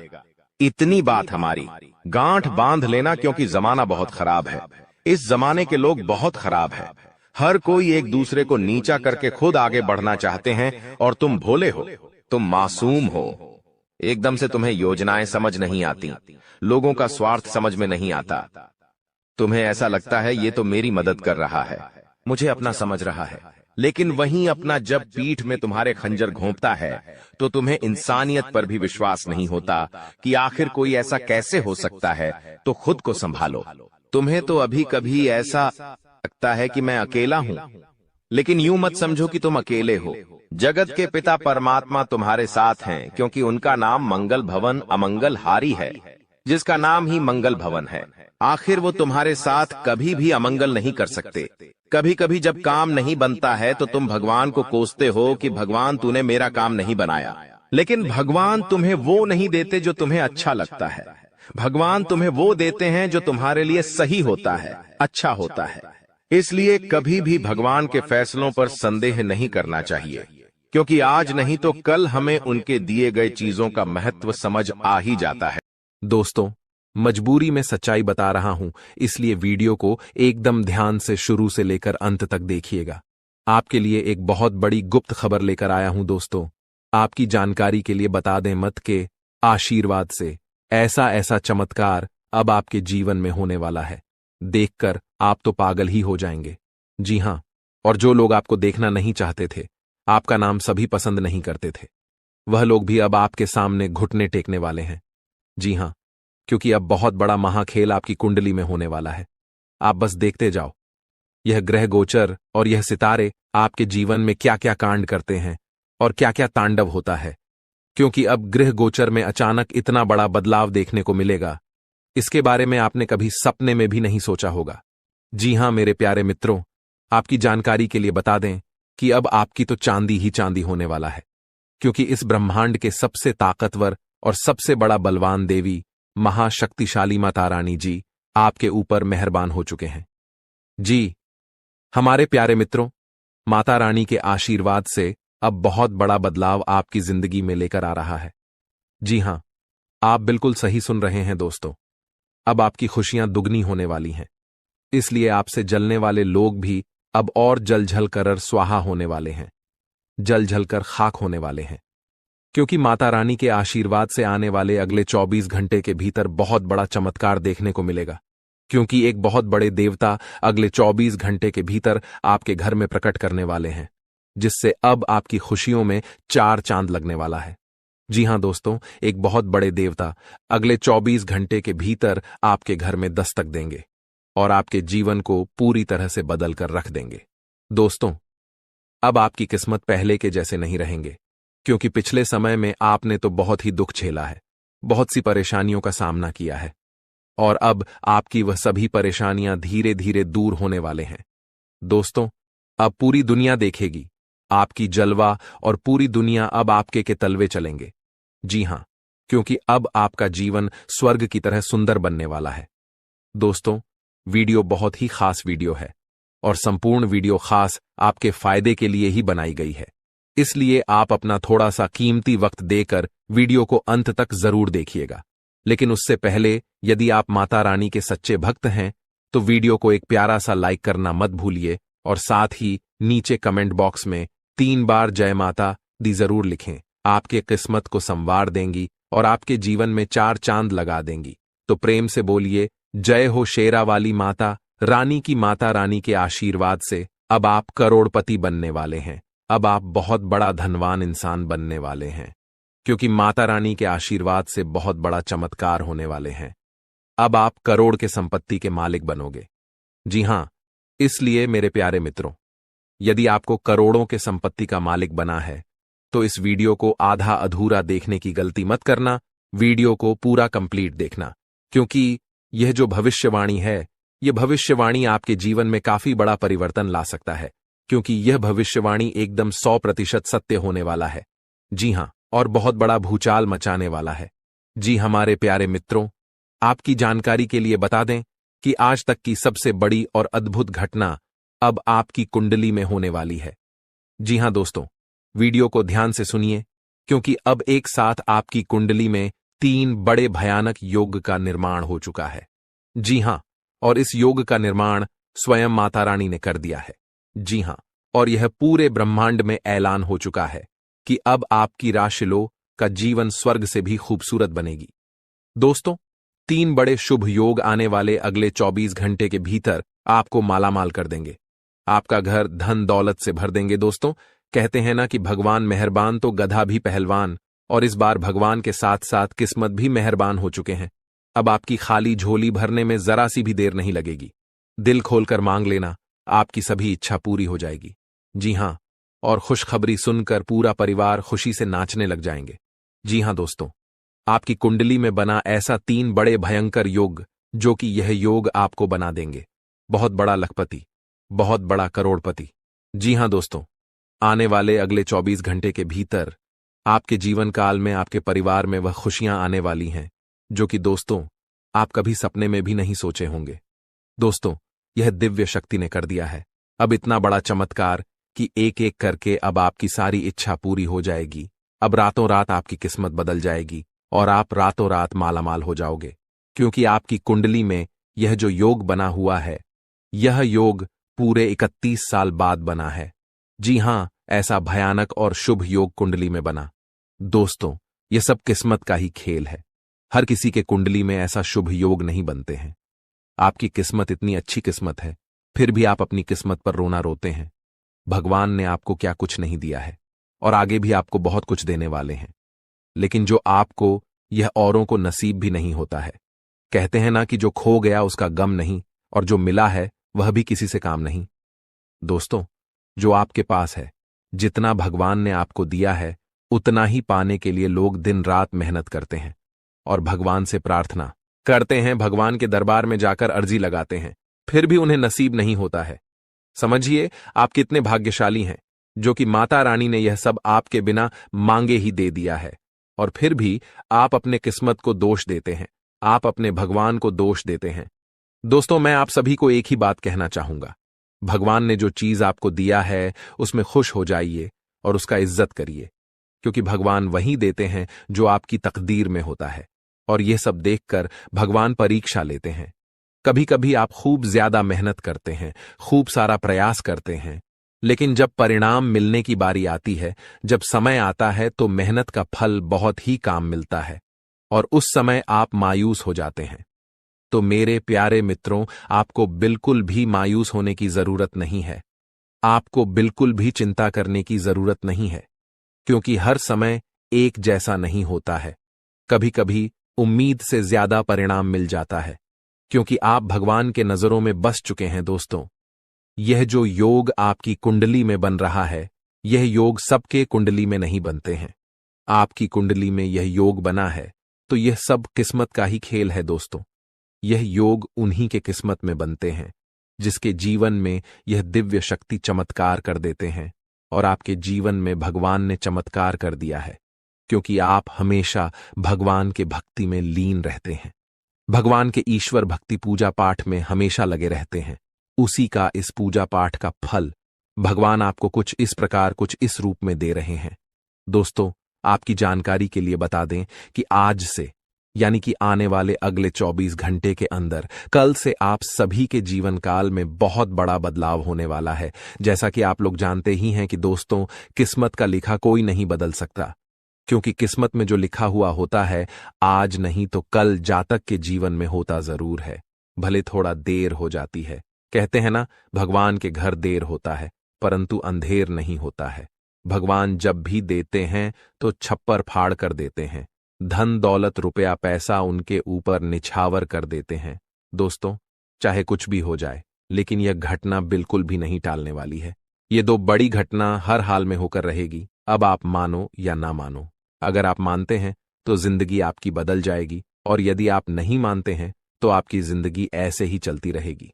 इतनी बात हमारी, गांठ बांध लेना, क्योंकि जमाना बहुत खराब है। इस जमाने के लोग बहुत खराब है। हर कोई एक दूसरे को नीचा करके खुद आगे बढ़ना चाहते हैं, और तुम भोले हो, तुम मासूम हो। एकदम से तुम्हें योजनाएं समझ नहीं आती, लोगों का स्वार्थ समझ में नहीं आता। तुम्हें ऐसा लगता है ये तो मेरी मदद कर रहा है, मुझे अपना समझ रहा है, लेकिन वहीं अपना जब पीठ में तुम्हारे खंजर घोंपता है तो तुम्हें इंसानियत पर भी विश्वास नहीं होता कि आखिर कोई ऐसा कैसे हो सकता है। तो खुद को संभालो। तुम्हें तो अभी कभी ऐसा लगता है कि मैं अकेला हूं, लेकिन यूं मत समझो कि तुम अकेले हो। जगत के पिता परमात्मा तुम्हारे साथ हैं, क्योंकि उनका नाम मंगल भवन अमंगल हारी है, जिसका नाम ही मंगल भवन है। आखिर वो तुम्हारे साथ कभी भी अमंगल नहीं कर सकते। कभी कभी जब काम नहीं बनता है तो तुम भगवान को कोसते हो कि भगवान तूने मेरा काम नहीं बनाया, लेकिन भगवान तुम्हें वो नहीं देते जो तुम्हें अच्छा लगता है। भगवान तुम्हें वो देते हैं जो तुम्हारे लिए सही होता है, अच्छा होता है। इसलिए कभी भी भगवान के फैसलों पर संदेह नहीं करना चाहिए, क्योंकि आज नहीं तो कल हमें उनके दिए गए चीजों का महत्व समझ आ ही जाता है। दोस्तों, मजबूरी में सच्चाई बता रहा हूं, इसलिए वीडियो को एकदम ध्यान से शुरू से लेकर अंत तक देखिएगा। आपके लिए एक बहुत बड़ी गुप्त खबर लेकर आया हूं दोस्तों। आपकी जानकारी के लिए बता दें मत के आशीर्वाद से ऐसा ऐसा चमत्कार अब आपके जीवन में होने वाला है, देखकर आप तो पागल ही हो जाएंगे। जी हां, और जो लोग आपको देखना नहीं चाहते थे, आपका नाम सभी पसंद नहीं करते थे, वह लोग भी अब आपके सामने घुटने टेकने वाले हैं। जी हां, क्योंकि अब बहुत बड़ा महाखेल आपकी कुंडली में होने वाला है। आप बस देखते जाओ, यह ग्रह गोचर और यह सितारे आपके जीवन में क्या क्या कांड करते हैं और क्या क्या तांडव होता है, क्योंकि अब गृह गोचर में अचानक इतना बड़ा बदलाव देखने को मिलेगा, इसके बारे में आपने कभी सपने में भी नहीं सोचा होगा। जी हां मेरे प्यारे मित्रों, आपकी जानकारी के लिए बता दें कि अब आपकी तो चांदी ही चांदी होने वाला है, क्योंकि इस ब्रह्मांड के सबसे ताकतवर और सबसे बड़ा बलवान देवी महाशक्तिशाली माता रानी जी आपके ऊपर मेहरबान हो चुके हैं। जी हमारे प्यारे मित्रों, माता रानी के आशीर्वाद से अब बहुत बड़ा बदलाव आपकी जिंदगी में लेकर आ रहा है। जी हां, आप बिल्कुल सही सुन रहे हैं दोस्तों। अब आपकी खुशियां दुगनी होने वाली हैं, इसलिए आपसे जलने वाले लोग भी अब और जल झल कर स्वाहा होने वाले हैं, जल झल कर खाक होने वाले हैं, क्योंकि माता रानी के आशीर्वाद से आने वाले अगले 24 घंटे के भीतर बहुत बड़ा चमत्कार देखने को मिलेगा, क्योंकि एक बहुत बड़े देवता अगले 24 घंटे के भीतर आपके घर में प्रकट करने वाले हैं, जिससे अब आपकी खुशियों में 4 चांद लगने वाला है। जी हां दोस्तों, एक बहुत बड़े देवता अगले 24 घंटे के भीतर आपके घर में दस्तक देंगे और आपके जीवन को पूरी तरह से बदल कर रख देंगे। दोस्तों, अब आपकी किस्मत पहले के जैसे नहीं रहेंगे, क्योंकि पिछले समय में आपने तो बहुत ही दुख झेला है, बहुत सी परेशानियों का सामना किया है, और अब आपकी वह सभी परेशानियां धीरे धीरे दूर होने वाले हैं। दोस्तों, अब पूरी दुनिया देखेगी आपकी जलवा, और पूरी दुनिया अब आपके के तलवे चलेंगे। जी हां, क्योंकि अब आपका जीवन स्वर्ग की तरह सुंदर बनने वाला है। दोस्तों, वीडियो बहुत ही खास वीडियो है, और संपूर्ण वीडियो खास आपके फायदे के लिए ही बनाई गई है, इसलिए आप अपना थोड़ा सा कीमती वक्त देकर वीडियो को अंत तक जरूर देखिएगा। लेकिन उससे पहले, यदि आप माता रानी के सच्चे भक्त हैं तो वीडियो को एक प्यारा सा लाइक करना मत भूलिए, और साथ ही नीचे कमेंट बॉक्स में 3 बार जय माता दी जरूर लिखें। आपके किस्मत को संवार देंगी और आपके जीवन में 4 चांद लगा देंगी। तो प्रेम से बोलिए, जय हो शेरा वाली माता रानी की। माता रानी के आशीर्वाद से अब आप करोड़पति बनने वाले हैं। अब आप बहुत बड़ा धनवान इंसान बनने वाले हैं, क्योंकि माता रानी के आशीर्वाद से बहुत बड़ा चमत्कार होने वाले हैं। अब आप करोड़ के संपत्ति के मालिक बनोगे। जी हां, इसलिए मेरे प्यारे मित्रों, यदि आपको करोड़ों के संपत्ति का मालिक बना है तो इस वीडियो को आधा अधूरा देखने की गलती मत करना। वीडियो को पूरा कंप्लीट देखना, क्योंकि यह जो भविष्यवाणी है, यह भविष्यवाणी आपके जीवन में काफी बड़ा परिवर्तन ला सकता है, क्योंकि यह भविष्यवाणी एकदम 100% सत्य होने वाला है। जी हां, और बहुत बड़ा भूचाल मचाने वाला है। जी हमारे प्यारे मित्रों, आपकी जानकारी के लिए बता दें कि आज तक की सबसे बड़ी और अद्भुत घटना अब आपकी कुंडली में होने वाली है। जी हां दोस्तों, वीडियो को ध्यान से सुनिए, क्योंकि अब एक साथ आपकी कुंडली में 3 बड़े भयानक योग का निर्माण हो चुका है। जी हां, और इस योग का निर्माण स्वयं माता रानी ने कर दिया है। जी हां, और यह पूरे ब्रह्मांड में ऐलान हो चुका है कि अब आपकी राशिलो का जीवन स्वर्ग से भी खूबसूरत बनेगी। दोस्तों, 3 बड़े शुभ योग आने वाले अगले 24 घंटे के भीतर आपको मालामाल कर देंगे। आपका घर धन दौलत से भर देंगे। दोस्तों, कहते हैं ना कि भगवान मेहरबान तो गधा भी पहलवान, और इस बार भगवान के साथ साथ किस्मत भी मेहरबान हो चुके हैं। अब आपकी खाली झोली भरने में जरा सी भी देर नहीं लगेगी। दिल खोलकर मांग लेना, आपकी सभी इच्छा पूरी हो जाएगी। जी हां, और खुशखबरी सुनकर पूरा परिवार खुशी से नाचने लग जाएंगे। जी हां दोस्तों, आपकी कुंडली में बना ऐसा 3 बड़े भयंकर योग, जो कि यह योग आपको बना देंगे बहुत बड़ा लखपति, बहुत बड़ा करोड़पति। जी हां दोस्तों, आने वाले अगले 24 घंटे के भीतर आपके जीवन काल में आपके परिवार में वह खुशियां आने वाली हैं, जो कि दोस्तों आप कभी सपने में भी नहीं सोचे होंगे। दोस्तों, यह दिव्य शक्ति ने कर दिया है अब इतना बड़ा चमत्कार कि एक एक करके अब आपकी सारी इच्छा पूरी हो जाएगी। अब रातों रात आपकी किस्मत बदल जाएगी और आप रातों रात मालामाल हो जाओगे, क्योंकि आपकी कुंडली में यह जो योग बना हुआ है, यह योग पूरे 31 साल बाद बना है। जी हां, ऐसा भयानक और शुभ योग कुंडली में बना। दोस्तों, यह सब किस्मत का ही खेल है। हर किसी के कुंडली में ऐसा शुभ योग नहीं बनते हैं। आपकी किस्मत इतनी अच्छी किस्मत है, फिर भी आप अपनी किस्मत पर रोना रोते हैं। भगवान ने आपको क्या कुछ नहीं दिया है, और आगे भी आपको बहुत कुछ देने वाले हैं, लेकिन जो आपको, यह औरों को नसीब भी नहीं होता है। कहते हैं ना कि जो खो गया उसका गम नहीं, और जो मिला है वह भी किसी से काम नहीं। दोस्तों, जो आपके पास है, जितना भगवान ने आपको दिया है, उतना ही पाने के लिए लोग दिन रात मेहनत करते हैं और भगवान से प्रार्थना करते हैं, भगवान के दरबार में जाकर अर्जी लगाते हैं, फिर भी उन्हें नसीब नहीं होता है। समझिए आप कितने भाग्यशाली हैं, जो कि माता रानी ने यह सब आपके बिना मांगे ही दे दिया है, और फिर भी आप अपने किस्मत को दोष देते हैं, आप अपने भगवान को दोष देते हैं। दोस्तों, मैं आप सभी को एक ही बात कहना चाहूंगा, भगवान ने जो चीज आपको दिया है उसमें खुश हो जाइए और उसका इज्जत करिए, क्योंकि भगवान वही देते हैं जो आपकी तकदीर में होता है, और यह सब देखकर भगवान परीक्षा लेते हैं। कभी कभी आप खूब ज्यादा मेहनत करते हैं, खूब सारा प्रयास करते हैं, लेकिन जब परिणाम मिलने की बारी आती है, जब समय आता है, तो मेहनत का फल बहुत ही काम मिलता है, और उस समय आप मायूस हो जाते हैं। तो मेरे प्यारे मित्रों, आपको बिल्कुल भी मायूस होने की जरूरत नहीं है। आपको बिल्कुल भी चिंता करने की जरूरत नहीं है, क्योंकि हर समय एक जैसा नहीं होता है। कभी कभी उम्मीद से ज्यादा परिणाम मिल जाता है, क्योंकि आप भगवान के नजरों में बस चुके हैं। दोस्तों, यह जो योग आपकी कुंडली में बन रहा है, यह योग सबके कुंडली में नहीं बनते हैं। आपकी कुंडली में यह योग बना है, तो यह सब किस्मत का ही खेल है। दोस्तों, यह योग उन्हीं के किस्मत में बनते हैं, जिसके जीवन में यह दिव्य शक्ति चमत्कार कर देते हैं, और आपके जीवन में भगवान ने चमत्कार कर दिया है, क्योंकि आप हमेशा भगवान के भक्ति में लीन रहते हैं, भगवान के ईश्वर भक्ति पूजा पाठ में हमेशा लगे रहते हैं। उसी का इस पूजा पाठ का फल भगवान आपको कुछ इस प्रकार, कुछ इस रूप में दे रहे हैं। दोस्तों, आपकी जानकारी के लिए बता दें कि आज से यानी कि आने वाले अगले 24 घंटे के अंदर कल से आप सभी के जीवन काल में बहुत बड़ा बदलाव होने वाला है। जैसा कि आप लोग जानते ही हैं कि दोस्तों, किस्मत का लिखा कोई नहीं बदल सकता, क्योंकि किस्मत में जो लिखा हुआ होता है आज नहीं तो कल जातक के जीवन में होता जरूर है, भले थोड़ा देर हो जाती है। कहते हैं ना, भगवान के घर देर होता है परंतु अंधेर नहीं होता है। भगवान जब भी देते हैं तो छप्पर फाड़ कर देते हैं, धन दौलत रुपया पैसा उनके ऊपर निछावर कर देते हैं। दोस्तों, चाहे कुछ भी हो जाए, लेकिन यह घटना बिल्कुल भी नहीं टालने वाली है। ये दो बड़ी घटना हर हाल में होकर रहेगी, अब आप मानो या ना मानो। अगर आप मानते हैं तो जिंदगी आपकी बदल जाएगी, और यदि आप नहीं मानते हैं तो आपकी जिंदगी ऐसे ही चलती रहेगी।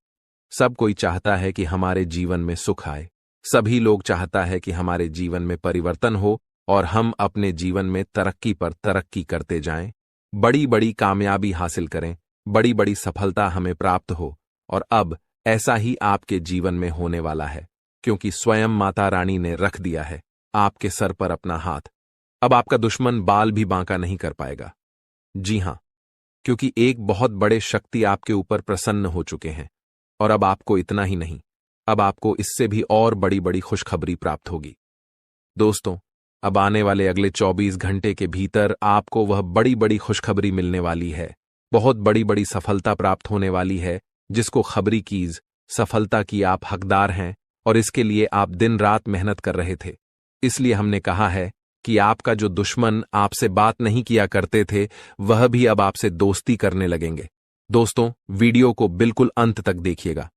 सब कोई चाहता है कि हमारे जीवन में सुख आए, सभी लोग चाहता है कि हमारे जीवन में परिवर्तन हो और हम अपने जीवन में तरक्की पर तरक्की करते जाएं, बड़ी बड़ी कामयाबी हासिल करें, बड़ी बड़ी सफलता हमें प्राप्त हो। और अब ऐसा ही आपके जीवन में होने वाला है, क्योंकि स्वयं माता रानी ने रख दिया है आपके सर पर अपना हाथ। अब आपका दुश्मन बाल भी बांका नहीं कर पाएगा। जी हां, क्योंकि एक बहुत बड़े शक्ति आपके ऊपर प्रसन्न हो चुके हैं। और अब आपको इतना ही नहीं, अब आपको इससे भी और बड़ी बड़ी खुशखबरी प्राप्त होगी। दोस्तों, अब आने वाले अगले 24 घंटे के भीतर आपको वह बड़ी बड़ी खुशखबरी मिलने वाली है, बहुत बड़ी बड़ी सफलता प्राप्त होने वाली है, जिसको खबरी कीज सफलता की आप हकदार हैं, और इसके लिए आप दिन रात मेहनत कर रहे थे। इसलिए हमने कहा है कि आपका जो दुश्मन आपसे बात नहीं किया करते थे, वह भी अब आपसे दोस्ती करने लगेंगे। दोस्तों, वीडियो को बिल्कुल अंत तक देखिएगा।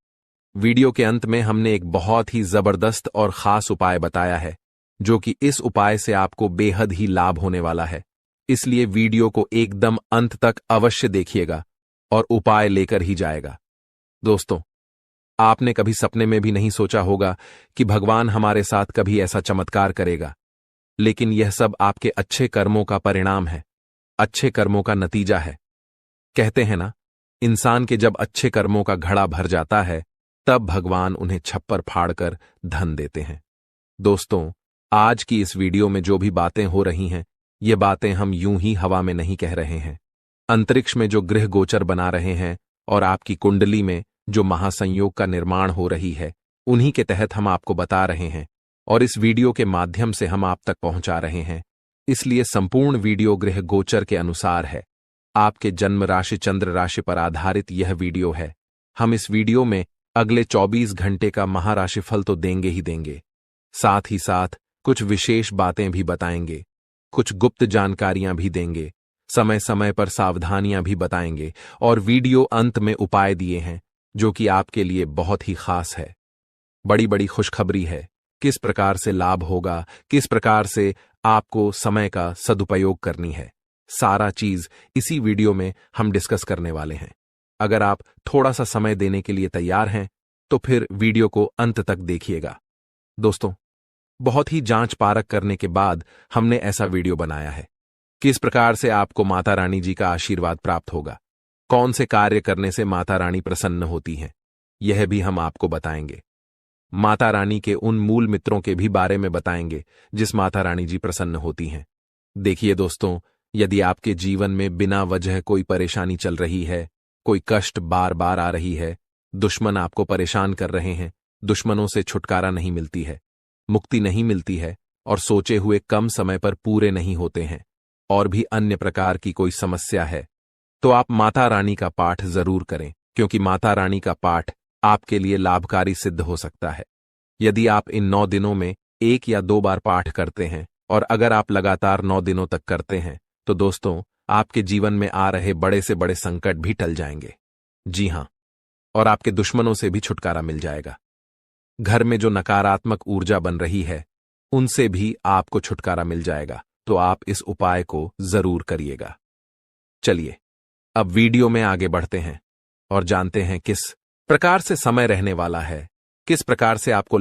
वीडियो के अंत में हमने एक बहुत ही जबरदस्त और खास उपाय बताया है, जो कि इस उपाय से आपको बेहद ही लाभ होने वाला है। इसलिए वीडियो को एकदम अंत तक अवश्य देखिएगा और उपाय लेकर ही जाएगा। दोस्तों, आपने कभी सपने में भी नहीं सोचा होगा कि भगवान हमारे साथ कभी ऐसा चमत्कार करेगा, लेकिन यह सब आपके अच्छे कर्मों का परिणाम है, अच्छे कर्मों का नतीजा है। कहते हैं ना, इंसान के जब अच्छे कर्मों का घड़ा भर जाता है, तब भगवान उन्हें छप्पर फाड़कर धन देते हैं। दोस्तों, आज की इस वीडियो में जो भी बातें हो रही हैं, ये बातें हम यूं ही हवा में नहीं कह रहे हैं। अंतरिक्ष में जो ग्रह गोचर बना रहे हैं और आपकी कुंडली में जो महासंयोग का निर्माण हो रही है, उन्हीं के तहत हम आपको बता रहे हैं और इस वीडियो के माध्यम से हम आप तक पहुंचा रहे हैं। इसलिए संपूर्ण वीडियो ग्रह गोचर के अनुसार है। आपके जन्म राशि चंद्र राशि पर आधारित यह वीडियो है। हम इस वीडियो में अगले 24 घंटे का महाराशिफल तो देंगे ही देंगे, साथ ही साथ कुछ विशेष बातें भी बताएंगे, कुछ गुप्त जानकारियां भी देंगे, समय समय पर सावधानियां भी बताएंगे, और वीडियो अंत में उपाय दिए हैं जो कि आपके लिए बहुत ही खास है। बड़ी बड़ी खुशखबरी है, किस प्रकार से लाभ होगा, किस प्रकार से आपको समय का सदुपयोग करनी है, सारा चीज इसी वीडियो में हम डिस्कस करने वाले हैं। अगर आप थोड़ा सा समय देने के लिए तैयार हैं तो फिर वीडियो को अंत तक देखिएगा। दोस्तों, बहुत ही जांच पारख करने के बाद हमने ऐसा वीडियो बनाया है। किस प्रकार से आपको माता रानी जी का आशीर्वाद प्राप्त होगा, कौन से कार्य करने से माता रानी प्रसन्न होती हैं, यह भी हम आपको बताएंगे। माता रानी के उन मूल मित्रों के भी बारे में बताएंगे जिस माता रानी जी प्रसन्न होती हैं। देखिए दोस्तों, यदि आपके जीवन में बिना वजह कोई परेशानी चल रही है, कोई कष्ट बार बार आ रही है, दुश्मन आपको परेशान कर रहे हैं, दुश्मनों से छुटकारा नहीं मिलती है, मुक्ति नहीं मिलती है, और सोचे हुए कम समय पर पूरे नहीं होते हैं, और भी अन्य प्रकार की कोई समस्या है, तो आप माता रानी का पाठ जरूर करें, क्योंकि माता रानी का पाठ आपके लिए लाभकारी सिद्ध हो सकता है। यदि आप इन 9 दिनों में 1 या 2 बार पाठ करते हैं, और अगर आप लगातार 9 दिनों तक करते हैं, तो दोस्तों, आपके जीवन में आ रहे बड़े से बड़े संकट भी टल जाएंगे। जी हां, और आपके दुश्मनों से भी छुटकारा मिल जाएगा। घर में जो नकारात्मक ऊर्जा बन रही है, उनसे भी आपको छुटकारा मिल जाएगा। तो आप इस उपाय को जरूर करिएगा। चलिए, अब वीडियो में आगे बढ़ते हैं और जानते हैं किस प्रकार से समय रहने वाला है, किस प्रकार से आपको